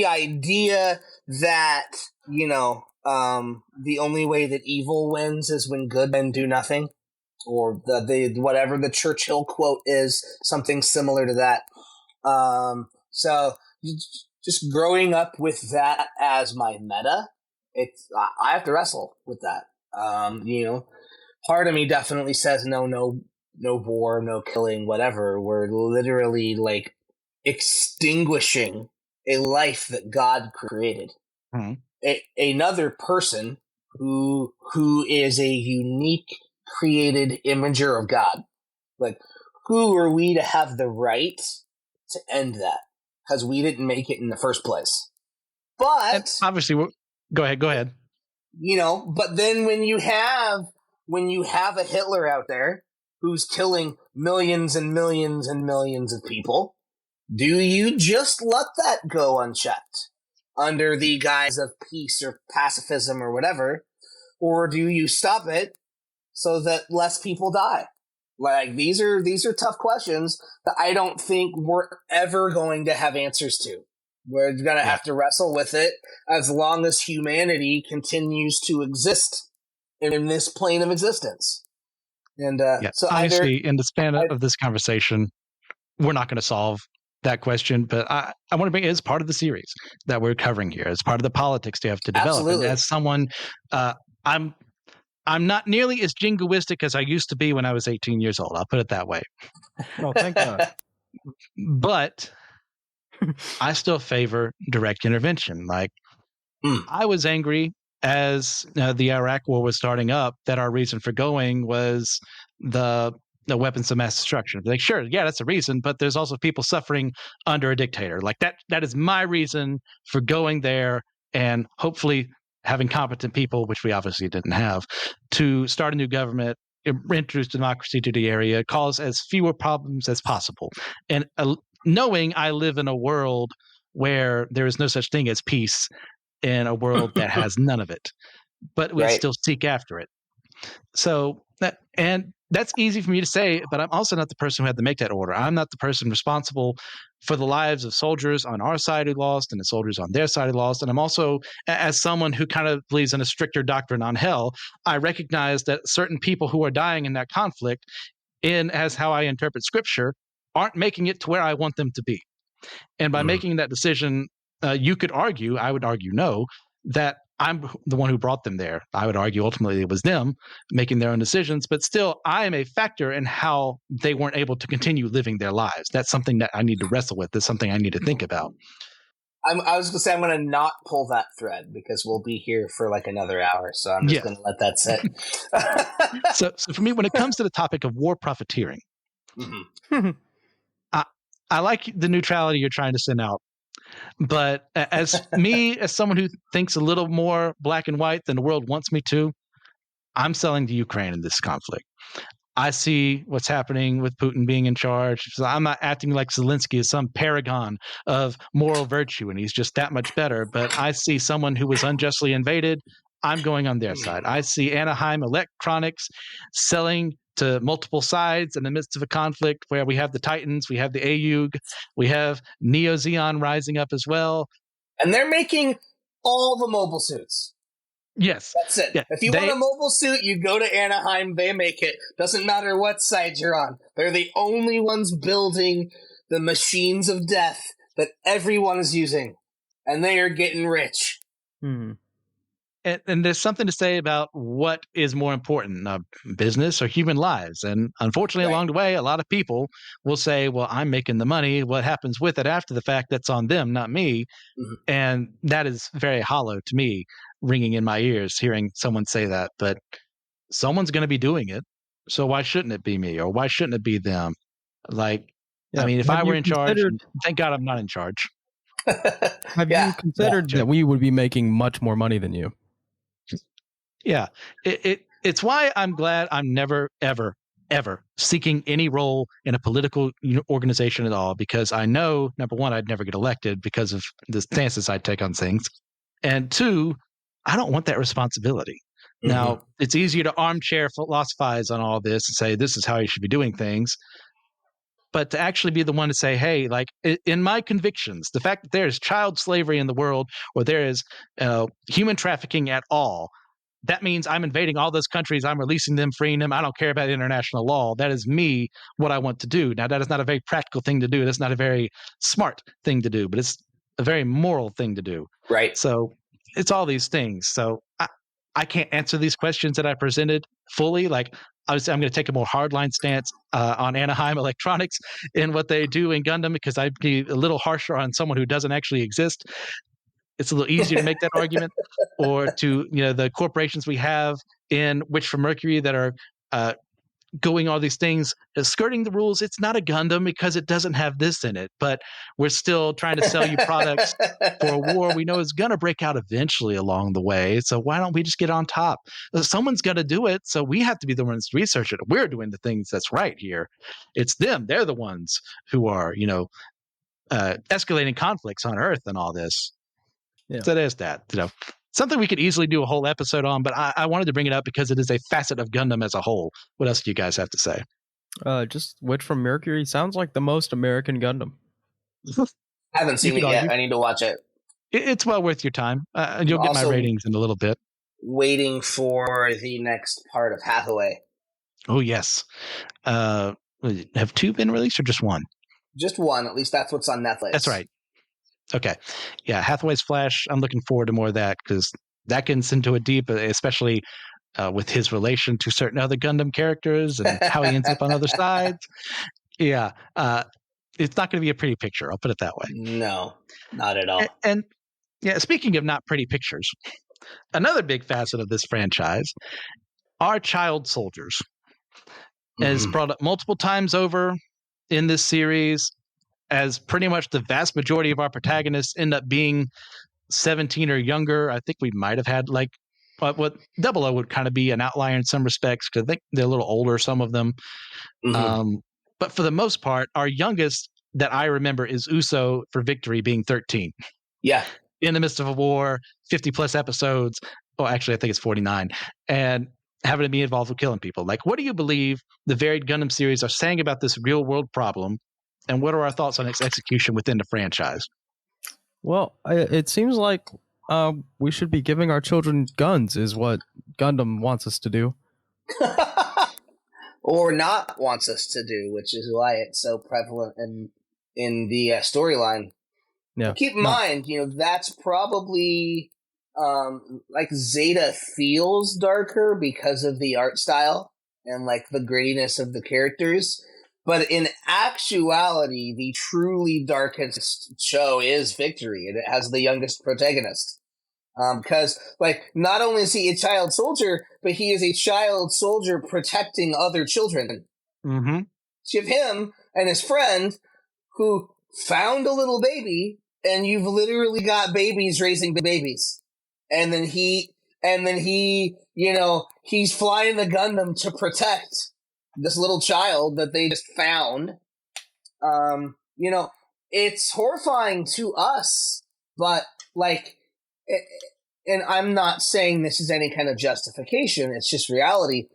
idea that the only way that evil wins is when good men do nothing, or the whatever the Churchill quote is, something similar to that. So just growing up with that as my meta, I have to wrestle with that. Part of me definitely says no war, no killing, whatever. We're literally extinguishing a life that God created. Mm-hmm. Another person who is a unique created imager of God. Who are we to have the right to end that? Because we didn't make it in the first place. But and obviously, go ahead. But then when you have a Hitler out there who's killing millions and millions and millions of people, do you just let that go unchecked under the guise of peace or pacifism or whatever? Or do you stop it so that less people die? These are tough questions that I don't think we're ever going to have answers to. We're going to have to wrestle with it as long as humanity continues to exist in this plane of existence. And so obviously, in the span of this conversation, we're not going to solve that question, but I want to bring it as part of the series that we're covering here, as part of the politics you have to develop. Absolutely. And as someone, I'm not nearly as jingoistic as I used to be when I was 18 years old. I'll put it that way. Oh, thank God. But I still favor direct intervention. Like, I was angry as the Iraq war was starting up that our reason for going was the weapons of mass destruction. Like, sure, yeah, that's a reason, but there's also people suffering under a dictator. Like that is my reason for going there, and hopefully having competent people, which we obviously didn't have, to start a new government, introduce democracy to the area, cause as fewer problems as possible. And knowing I live in a world where there is no such thing as peace, in a world that has none of it, but we still seek after it. So that's easy for me to say, but I'm also not the person who had to make that order. I'm not the person responsible for the lives of soldiers on our side who lost and the soldiers on their side who lost. And I'm also, as someone who kind of believes in a stricter doctrine on hell, I recognize that certain people who are dying in that conflict, as how I interpret scripture, aren't making it to where I want them to be. And by making that decision, you could argue, I would argue no, that I'm the one who brought them there. I would argue ultimately it was them making their own decisions, but still I am a factor in how they weren't able to continue living their lives. That's something that I need to wrestle with. That's something I need to think about. I was going to say I'm going to not pull that thread because we'll be here for like another hour, so I'm just going to let that sit. So for me, when it comes to the topic of war profiteering, I like the neutrality you're trying to send out. But as someone who thinks a little more black and white than the world wants me to, I'm selling to Ukraine in this conflict. I see what's happening with Putin being in charge. So I'm not acting like Zelensky is some paragon of moral virtue, and he's just that much better. But I see someone who was unjustly invaded. I'm going on their side. I see Anaheim Electronics selling to multiple sides in the midst of a conflict where we have the Titans, we have the AUG, we have Neo Zeon rising up as well. And they're making all the mobile suits. Yes. That's it. Yeah, if you want a mobile suit, you go to Anaheim, they make it. Doesn't matter what side you're on. They're the only ones building the machines of death that everyone is using. And they are getting rich. And there's something to say about what is more important, business or human lives. And unfortunately, along the way, a lot of people will say, well, I'm making the money. What happens with it after the fact, that's on them, not me. And that is very hollow to me, ringing in my ears, hearing someone say that. But someone's going to be doing it. So why shouldn't it be me, or why shouldn't it be them? Like, I mean, if I were in charge, thank God I'm not in charge. Have you considered that we would be making much more money than you? Yeah, it's why I'm glad I'm never, ever, ever seeking any role in a political organization at all, because I know, number one, I'd never get elected because of the stances I take on things. And two, I don't want that responsibility. Now, it's easier to armchair philosophize on all this and say, this is how you should be doing things. But to actually be the one to say, hey, like in my convictions, the fact that there is child slavery in the world, or there is human trafficking at all, that means I'm invading all those countries. I'm releasing them, freeing them. I don't care about international law. That is me, what I want to do. Now, that is not a very practical thing to do. That's not a very smart thing to do, but it's a very moral thing to do. Right. So it's all these things. So I can't answer these questions that I presented fully. Like, obviously, I'm going to take a more hardline stance on Anaheim Electronics and what they do in Gundam, because I'd be a little harsher on someone who doesn't actually exist. It's a little easier to make that argument, or to, the corporations we have in Witch from Mercury that are going all these things, skirting the rules. It's not a Gundam because it doesn't have this in it, but we're still trying to sell you products for a war we know is going to break out eventually along the way. So why don't we just get on top? Someone's got to do it, so we have to be the ones to research it. We're doing the things that's right here. It's them. They're the ones who are, escalating conflicts on Earth and all this. Yeah. So there's that. Something we could easily do a whole episode on, but I wanted to bring it up because it is a facet of Gundam as a whole. What else do you guys have to say? Just Witch from Mercury sounds like the most American Gundam. I haven't seen it yet. I need to watch it. It's well worth your time. You'll get my ratings in a little bit. Waiting for the next part of Hathaway. Oh, yes. Have two been released or just one? Just one. At least that's what's on Netflix. That's right. Okay. Yeah, Hathaway's Flash, I'm looking forward to more of that, because that gets into it deep, especially with his relation to certain other Gundam characters and how he ends up on other sides. Yeah. it's not going to be a pretty picture. I'll put it that way. No, not at all. And yeah, speaking of not pretty pictures, another big facet of this franchise are child soldiers. As brought up multiple times over in this series, as pretty much the vast majority of our protagonists end up being 17 or younger. I think we might have had like what Double O would kind of be an outlier in some respects because I think they're a little older, some of them. But for the most part, our youngest that I remember is Uso for Victory being 13. Yeah. In the midst of a war, 50 plus episodes. Oh, actually, I think it's 49. And having to be involved with killing people. Like, what do you believe the varied Gundam series are saying about this real world problem? And what are our thoughts on its execution within the franchise? Well, it seems like we should be giving our children guns is what Gundam wants us to do. Or not wants us to do, which is why it's so prevalent in the storyline. Yeah. Keep in mind, that's probably like Zeta feels darker because of the art style and like the grittiness of the characters. But in actuality, the truly darkest show is Victory, and it has the youngest protagonist. Because, like, not only is he a child soldier, but he is a child soldier protecting other children. Mm-hmm. You have him and his friend who found a little baby, and you've literally got babies raising babies. And then he's flying the Gundam to protect this little child that they just found. It's horrifying to us, but, like, and I'm not saying this is any kind of justification, it's just reality.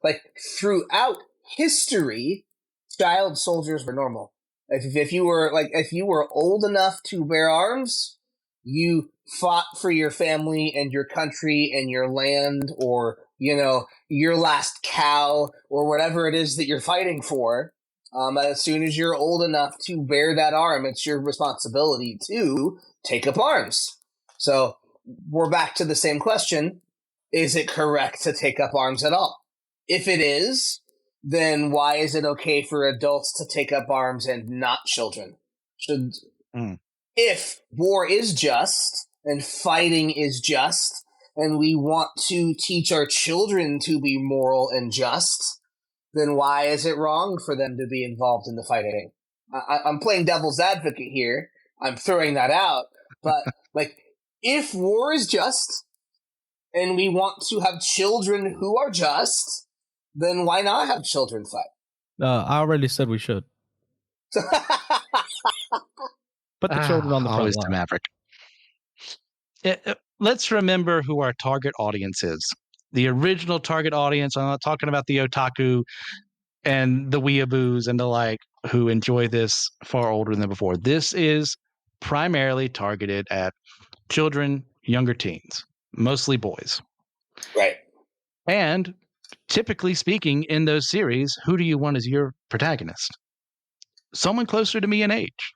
Like, throughout history, child soldiers were normal. If you were old enough to bear arms, you fought for your family and your country and your land, or, your last cow, or whatever it is that you're fighting for. As soon as you're old enough to bear that arm, it's your responsibility to take up arms. So we're back to the same question. Is it correct to take up arms at all? If it is, then why is it okay for adults to take up arms and not children? If war is just and fighting is just, and we want to teach our children to be moral and just, then why is it wrong for them to be involved in the fighting? I'm playing devil's advocate here. I'm throwing that out. But, like, if war is just, and we want to have children who are just, then why not have children fight? I already said we should. Put the children on the front always line. To Maverick. Let's remember who our target audience is. The original target audience, I'm not talking about the otaku and the weeaboos and the like who enjoy this far older than before. This is primarily targeted at children, younger teens, mostly boys. Right. And typically speaking, in those series, who do you want as your protagonist? Someone closer to me in age.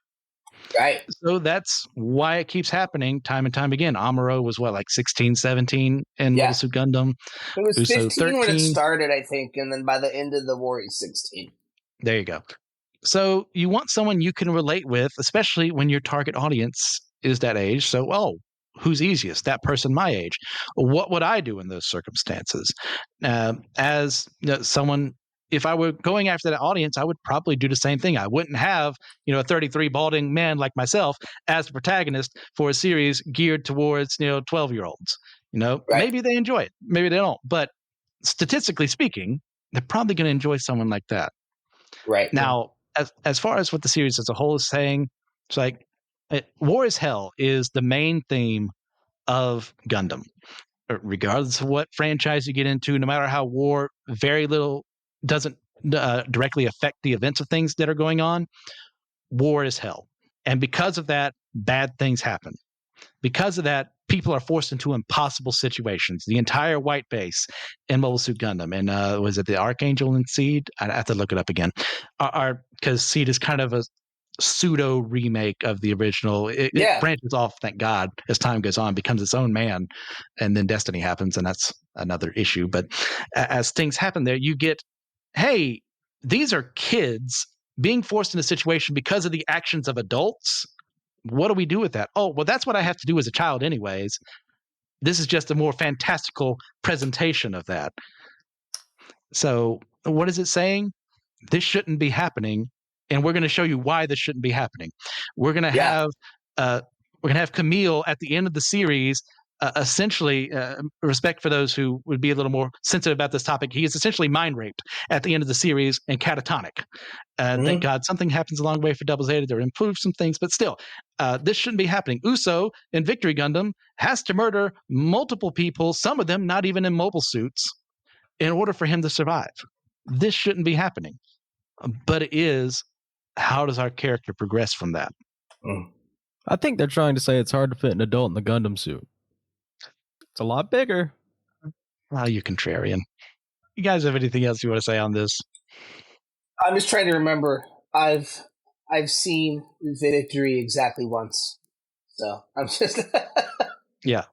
Right. So that's why it keeps happening time and time again. Amuro was what, like 16, 17 in Mobile Suit Gundam? It was Uso 15 when it started, I think, and then by the end of the war, he's 16. There you go. So you want someone you can relate with, especially when your target audience is that age. So, who's easiest? That person my age. What would I do in those circumstances? As someone, if I were going after that audience, I would probably do the same thing. I wouldn't have, a 33 balding man like myself as the protagonist for a series geared towards, 12-year-olds. Right. Maybe they enjoy it. Maybe they don't. But statistically speaking, they're probably going to enjoy someone like that. Right. Now, as far as what the series as a whole is saying, it's like War is Hell is the main theme of Gundam. Regardless of what franchise you get into, no matter how war very little doesn't directly affect the events of things that are going on, war is hell. And because of that, bad things happen. Because of that, people are forced into impossible situations. The entire white base in Mobile Suit Gundam, and was it the Archangel and Seed? I have to look it up again. Because Seed is kind of a pseudo remake of the original. It branches off, thank God, as time goes on, becomes its own man, and then Destiny happens, and that's another issue. But as things happen there, you get, hey, these are kids being forced in a situation because of the actions of adults. What do we do with that? Oh, well, that's what I have to do as a child anyways. This is just a more fantastical presentation of that. So what is it saying? This shouldn't be happening, and we're going to show you why this shouldn't be happening. We're going to have Camille at the end of the series, essentially, respect for those who would be a little more sensitive about this topic. He is essentially mind raped at the end of the series and catatonic. Thank God something happens along the way for Double Zeta to improve some things, but still, this shouldn't be happening. Uso in Victory Gundam has to murder multiple people, some of them not even in mobile suits, in order for him to survive. This shouldn't be happening. But it is. How does our character progress from that? I think they're trying to say it's hard to fit an adult in the Gundam suit. It's a lot bigger. Well, you contrarian. You guys have anything else you want to say on this? I'm just trying to remember. I've seen Victory exactly once, so I'm just yeah.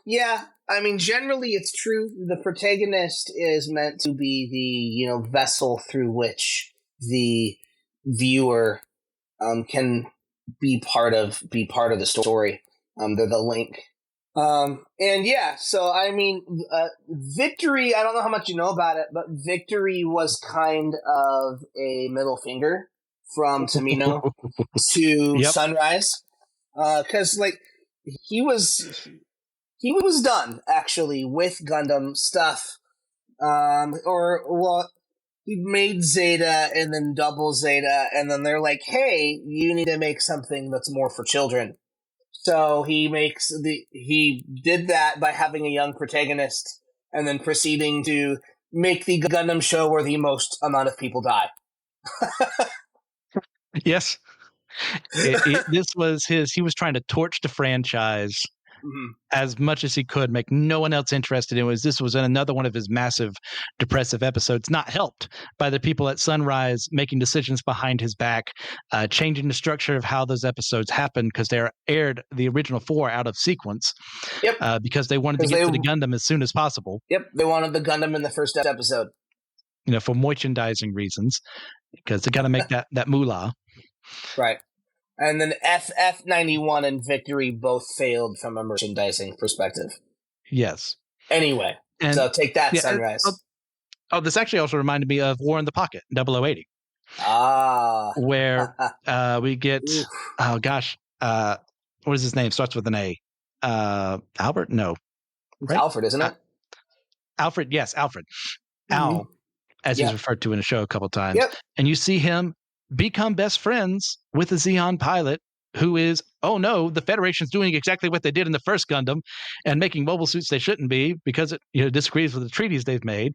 Yeah. I mean, generally, it's true. The protagonist is meant to be the vessel through which the viewer can be part of the story. They're the link. And yeah, so I mean, Victory, I don't know how much you know about it, but Victory was kind of a middle finger from Tamino to Sunrise. Because, like, he was done, actually, with Gundam stuff. He made Zeta and then Double Zeta, and then they're like, hey, you need to make something that's more for children. So he did that by having a young protagonist and then proceeding to make the Gundam show where the most amount of people die. Yes. This was he was trying to torch the franchise as much as he could, make no one else interested in it. This was another one of his massive depressive episodes, not helped by the people at Sunrise making decisions behind his back, changing the structure of how those episodes happened because they aired the original 4 out of sequence. Yep. Because they wanted to get to the Gundam as soon as possible. Yep, they wanted the Gundam in the first episode. For merchandising reasons, because they got to make that moolah. Right. And then FF91 and Victory both failed from a merchandising perspective. Yes. Anyway, so take that, Sunrise. This actually also reminded me of War in the Pocket, 0080. Where we get, what is his name? Starts with an A. Albert? No. Right? Alfred, isn't it? Alfred, yes, Alfred. Al, as he's referred to in the show a couple times. Yep. And you see him become best friends with a Zeon pilot who is, oh no, the Federation's doing exactly what they did in the first Gundam and making mobile suits they shouldn't be because it disagrees with the treaties they've made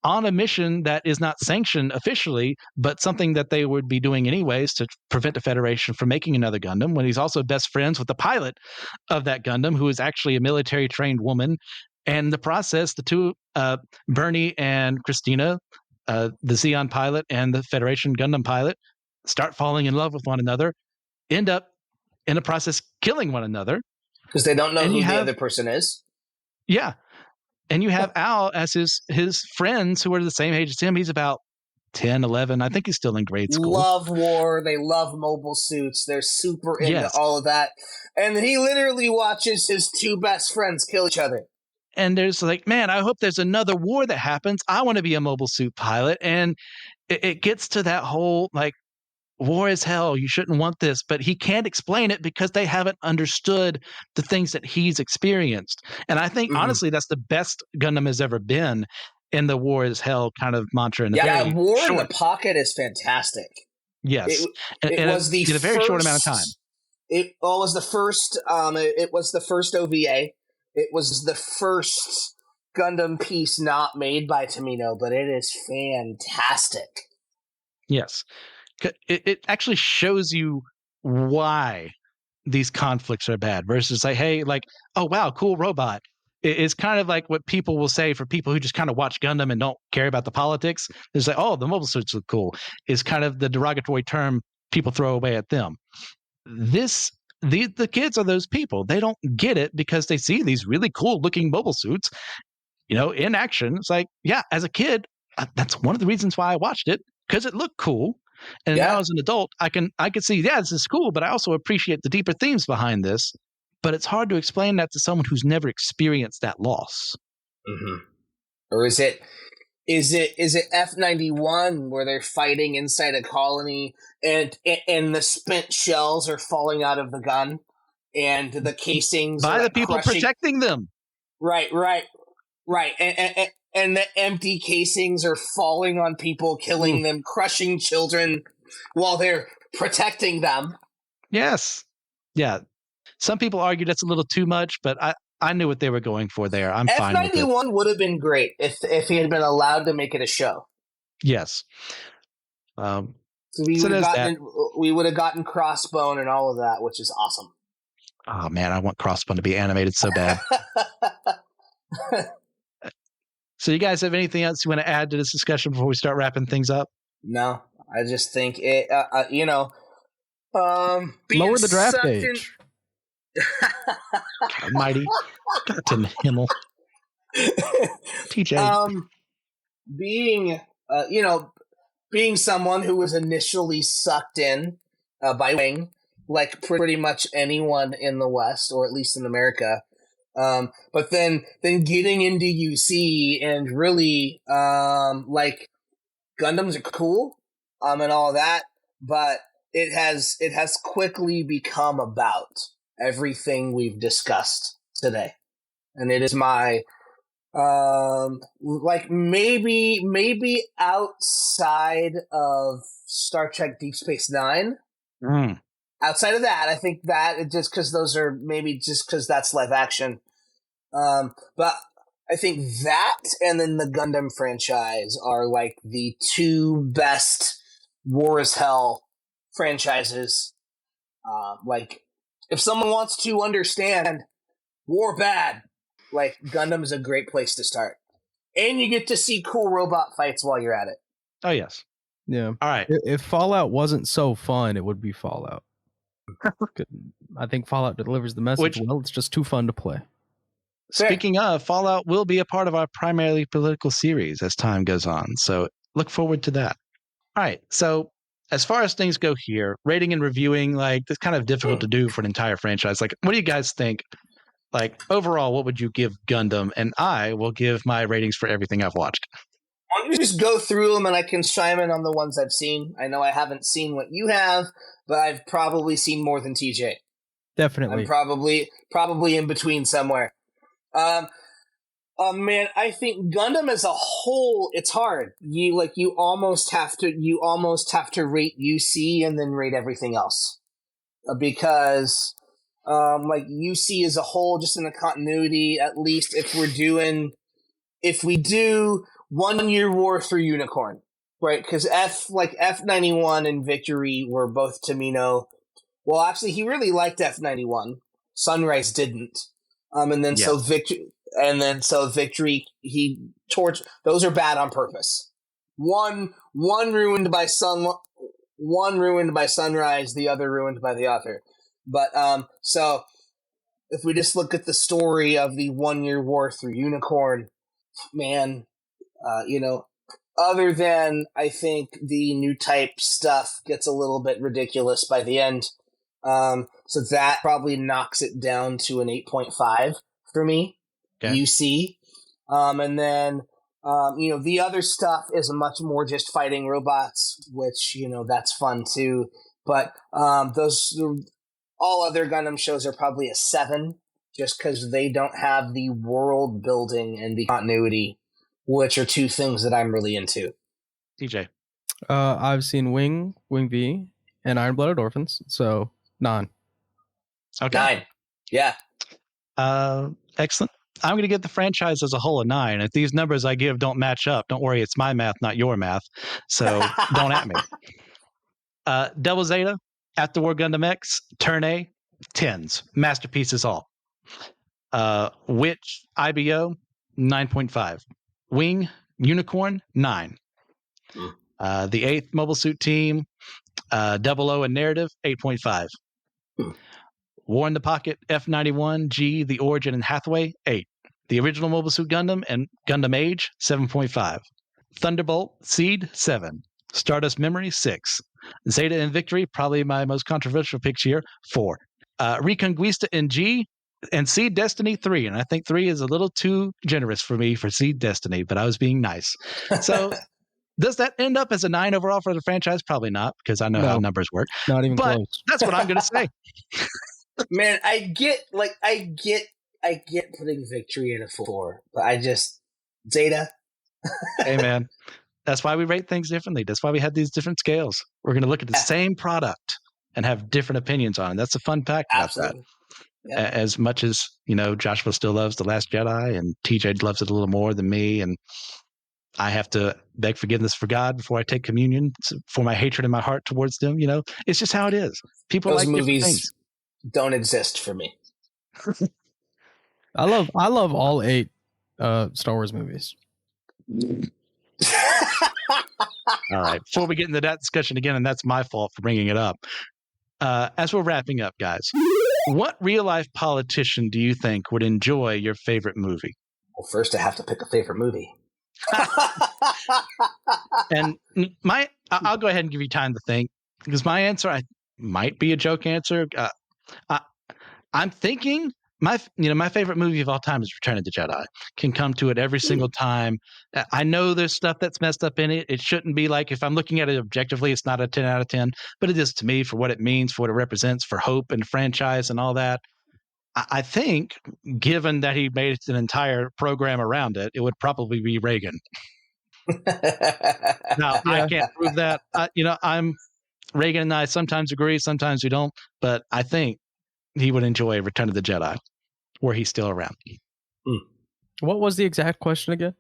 on a mission that is not sanctioned officially, but something that they would be doing anyways to prevent the Federation from making another Gundam, when he's also best friends with the pilot of that Gundam, who is actually a military trained woman. And in the process, the two, Bernie and Christina, the Zeon pilot and the Federation Gundam pilot, start falling in love with one another, end up in the process killing one another. Because they don't know who the other person is. Yeah. And you have Al as his friends who are the same age as him. He's about 10, 11. I think he's still in grade school. Love war. They love mobile suits. They're super into all of that. And he literally watches his two best friends kill each other. And there's like, man, I hope there's another war that happens. I want to be a mobile suit pilot. And it gets to that whole, like, war is hell. You shouldn't want this. But he can't explain it because they haven't understood the things that he's experienced. And I think, honestly, that's the best Gundam has ever been in the war is hell kind of mantra. War in the Pocket is fantastic. Yes. It was the in a very short amount of time. It was the first. It was the first OVA. It was the first Gundam piece not made by Tamino, but it is fantastic. Yes. It actually shows you why these conflicts are bad versus like, hey, like, oh, wow, cool robot. It's kind of like what people will say for people who just kind of watch Gundam and don't care about the politics. It's like, oh, the mobile suits look cool. Is kind of the derogatory term people throw away at them. The kids are those people. They don't get it because they see these really cool looking mobile suits, in action. It's like, yeah, as a kid, that's one of the reasons why I watched it. because it looked cool. And now as an adult, I can see, this is cool, but I also appreciate the deeper themes behind this. But it's hard to explain that to someone who's never experienced that loss. Mm-hmm. Or is it F-91 where they're fighting inside a colony and the spent shells are falling out of the gun and the casings by are the people protecting them. Right. And the empty casings are falling on people, killing them, crushing children while they're protecting them. Yes. Yeah. Some people argue that's a little too much, but I knew what they were going for there. I'm fine with it. F-91 would have been great if he had been allowed to make it a show. Yes. So we would have gotten Crossbone and all of that, which is awesome. Oh, man, I want Crossbone to be animated so bad. So you guys have anything else you want to add to this discussion before we start wrapping things up? No, I just think it, lower the draft age. God almighty. God to Himmel. TJ. Being someone who was initially sucked in by Wing, like pretty much anyone in the West, or at least in America, but then getting into UC and really like Gundams are cool and all that, but it has quickly become about everything we've discussed today, and it is my like maybe outside of Star Trek Deep Space Nine. Outside of that, I think that just because that's live action. But I think that and then the Gundam franchise are like the two best War as Hell franchises. Like if someone wants to understand war bad, like Gundam is a great place to start. And you get to see cool robot fights while you're at it. Oh, yes. Yeah. All right. If Fallout wasn't so fun, it would be Fallout. I think Fallout delivers the message well. It's just too fun to play. Speaking of, Fallout will be a part of our primarily political series as time goes on. So look forward to that. All right. So as far as things go here, rating and reviewing, like, it's kind of difficult to do for an entire franchise. Like, what do you guys think? Like, overall, what would you give Gundam? And I will give my ratings for everything I've watched. Why don't you just go through them and I can chime in on the ones I've seen. I know I haven't seen what you have, but I've probably seen more than TJ. Definitely. I'm probably in between somewhere. Man, I think Gundam as a whole, it's hard. You almost have to rate UC and then rate everything else. Because like UC as a whole, just in the continuity, at least if we do 1 Year War through Unicorn, right? Because F-91 and Victory were both Tamino. Well, actually, he really liked F-91. Sunrise didn't. So Victory, he torched. Those are bad on purpose. One ruined by Sunrise, the other ruined by the other. But so if we just look at the story of the 1 Year War through Unicorn, man, other than I think the new type stuff gets a little bit ridiculous by the end. So that probably knocks it down to an 8.5 for me. Okay. UC. And then, the other stuff is much more just fighting robots, which, that's fun too. But those all other Gundam shows are probably a 7, just because they don't have the world building and the continuity, which are two things that I'm really into. TJ. I've seen Wing V, and Iron Blooded Orphans, so 9. Okay. 9. Yeah. Excellent. I'm going to give the franchise as a whole a 9. If these numbers I give don't match up, don't worry, it's my math, not your math. So don't at me. Double Zeta, After War Gundam X, Turn A, 10s. Masterpieces all. Witch, IBO, 9.5. Wing, Unicorn, 9. The 8th Mobile Suit Team, Double O and Narrative, 8.5. War in the Pocket, F-91, G, The Origin, and Hathaway, 8. The original Mobile Suit Gundam and Gundam Age, 7.5. Thunderbolt, Seed, 7. Stardust Memory, 6. Zeta and Victory, probably my most controversial picks here, 4. Reconquista in G, and Seed Destiny, 3. And I think 3 is a little too generous for me for Seed Destiny, but I was being nice. So does that end up as a 9 overall for the franchise? Probably not, because I know how numbers work. Not even but close. That's what I'm going to say. Man, I get putting Victory in a 4, but I just Zeta. Hey, man, that's why we rate things differently. That's why we have these different scales. We're going to look at the same product and have different opinions on it. That's the fun fact about that. Yep. As much as, Joshua still loves The Last Jedi and TJ loves it a little more than me, and I have to beg forgiveness for God before I take communion for my hatred in my heart towards them. It's just how it is. People Those like movies things. Don't exist for me. I love all 8 Star Wars movies. All right. Before we get into that discussion again, and that's my fault for bringing it up. As we're wrapping up, guys, what real life politician do you think would enjoy your favorite movie? Well, first I have to pick a favorite movie. And I'll go ahead and give you time to think, because my answer might be a joke answer. I'm thinking my favorite movie of all time is Return of the Jedi. Can come to it every single time. I know there's stuff that's messed up in it. It shouldn't be like, if I'm looking at it objectively, it's not a 10 out of 10, but it is to me for what it means, for what it represents, for hope and franchise and all that. I think, given that he made an entire program around it, it would probably be Reagan. Now, I can't prove that. Reagan and I sometimes agree, sometimes we don't, but I think he would enjoy Return of the Jedi, where he's still around. What was the exact question again?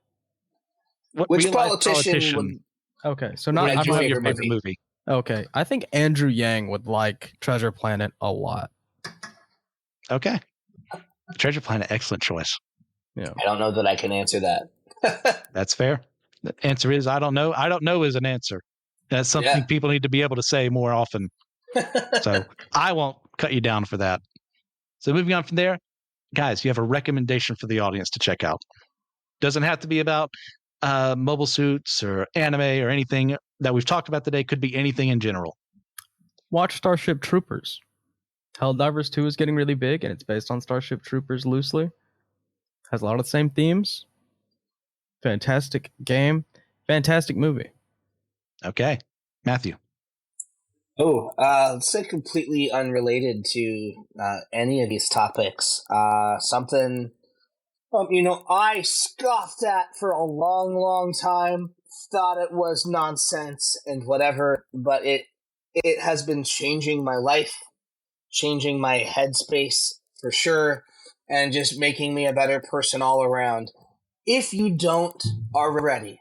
Which politician would... Okay, so not I enjoy your favorite movie. Okay, I think Andrew Yang would like Treasure Planet a lot. Okay. Treasure Planet, excellent choice. Yeah. I don't know that I can answer that. That's fair. The answer is I don't know. I don't know is an answer. That's something people need to be able to say more often. So I won't cut you down for that. So moving on from there, guys, you have a recommendation for the audience to check out. Doesn't have to be about mobile suits or anime or anything that we've talked about today. Could be anything in general. Watch Starship Troopers. Helldivers 2 is getting really big, and it's based on Starship Troopers loosely. Has a lot of the same themes. Fantastic game. Fantastic movie. Okay. Matthew. Let's say completely unrelated to any of these topics. Something, I scoffed at for a long, long time. Thought it was nonsense and whatever, but it has been changing my life, changing my headspace for sure, and just making me a better person all around. If you don't already,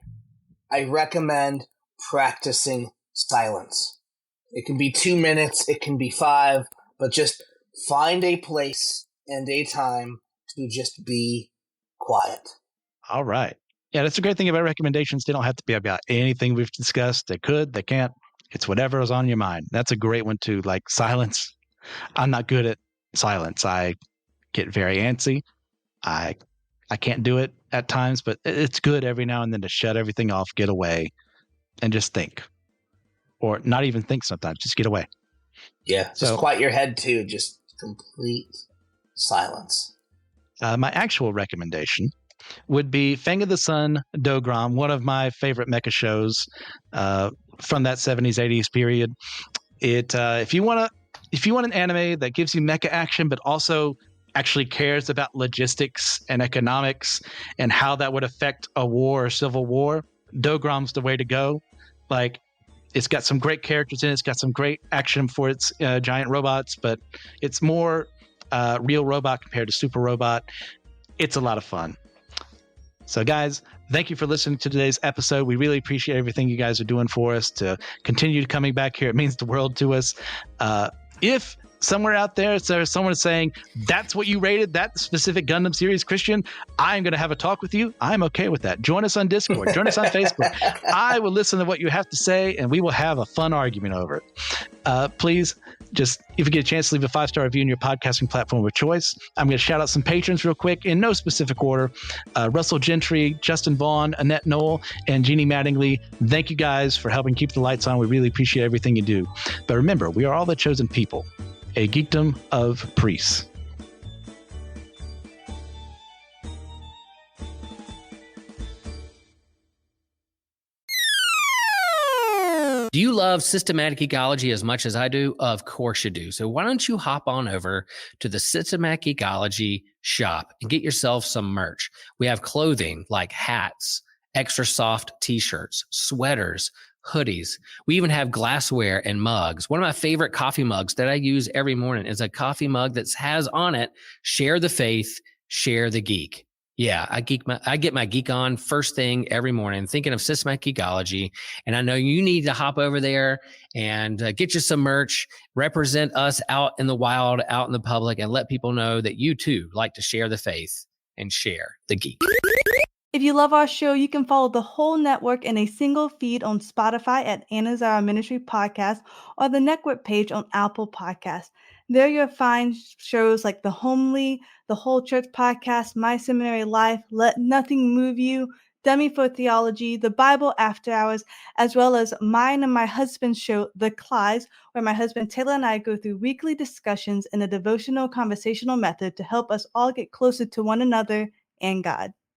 I recommend practicing silence. It can be 2 minutes, it can be 5, but just find a place and a time to just be quiet. All right. Yeah, that's a great thing about recommendations. They don't have to be about anything we've discussed. They could, they can't. It's whatever is on your mind. That's a great one too. Like silence. I'm not good at silence. I get very antsy. I can't do it at times, but it's good every now and then to shut everything off, get away, and just think. Or not even think sometimes, just get away. Yeah, just quiet your head too. Just complete silence. My actual recommendation would be Fang of the Sun Dogram, one of my favorite mecha shows from that 70s, 80s period. If you want an anime that gives you mecha action, but also actually cares about logistics and economics and how that would affect a war or civil war, Dogram's the way to go. Like, it's got some great characters in it. It's got some great action for its giant robots, but it's more real robot compared to super robot. It's a lot of fun. So guys, thank you for listening to today's episode. We really appreciate everything you guys are doing for us to continue coming back here. It means the world to us. If somewhere out there, so someone is saying, that's what you rated, that specific Gundam series, Christian, I'm going to have a talk with you. I'm okay with that. Join us on Discord. Join us on Facebook. I will listen to what you have to say, and we will have a fun argument over it. Please, just if you get a chance to leave a 5-star review in your podcasting platform of choice. I'm going to shout out some patrons real quick in no specific order. Russell Gentry, Justin Vaughn, Annette Knoll, and Jeannie Mattingly. Thank you guys for helping keep the lights on. We really appreciate everything you do. But remember, we are all the chosen people, a geekdom of priests. Do you love systematic geekology as much as I do? Of course you do. So why don't you hop on over to the Systematic Geekology shop and get yourself some merch. We have clothing like hats, extra soft t-shirts, sweaters, hoodies. We even have glassware and mugs. One of my favorite coffee mugs that I use every morning is a coffee mug that has on it, share the faith, share the geek. Yeah, I get my geek on first thing every morning, thinking of systematic geekology. And I know you need to hop over there and get you some merch, represent us out in the wild, out in the public, and let people know that you too like to share the faith and share the geek. If you love our show, you can follow the whole network in a single feed on Spotify at Anazao Ministry Podcast or the network page on Apple Podcasts. There you'll find shows like The Homely, The Whole Church Podcast, My Seminary Life, Let Nothing Move You, Dummy for Theology, The Bible After Hours, as well as mine and my husband's show, The Clydes, where my husband Taylor and I go through weekly discussions in a devotional conversational method to help us all get closer to one another and God.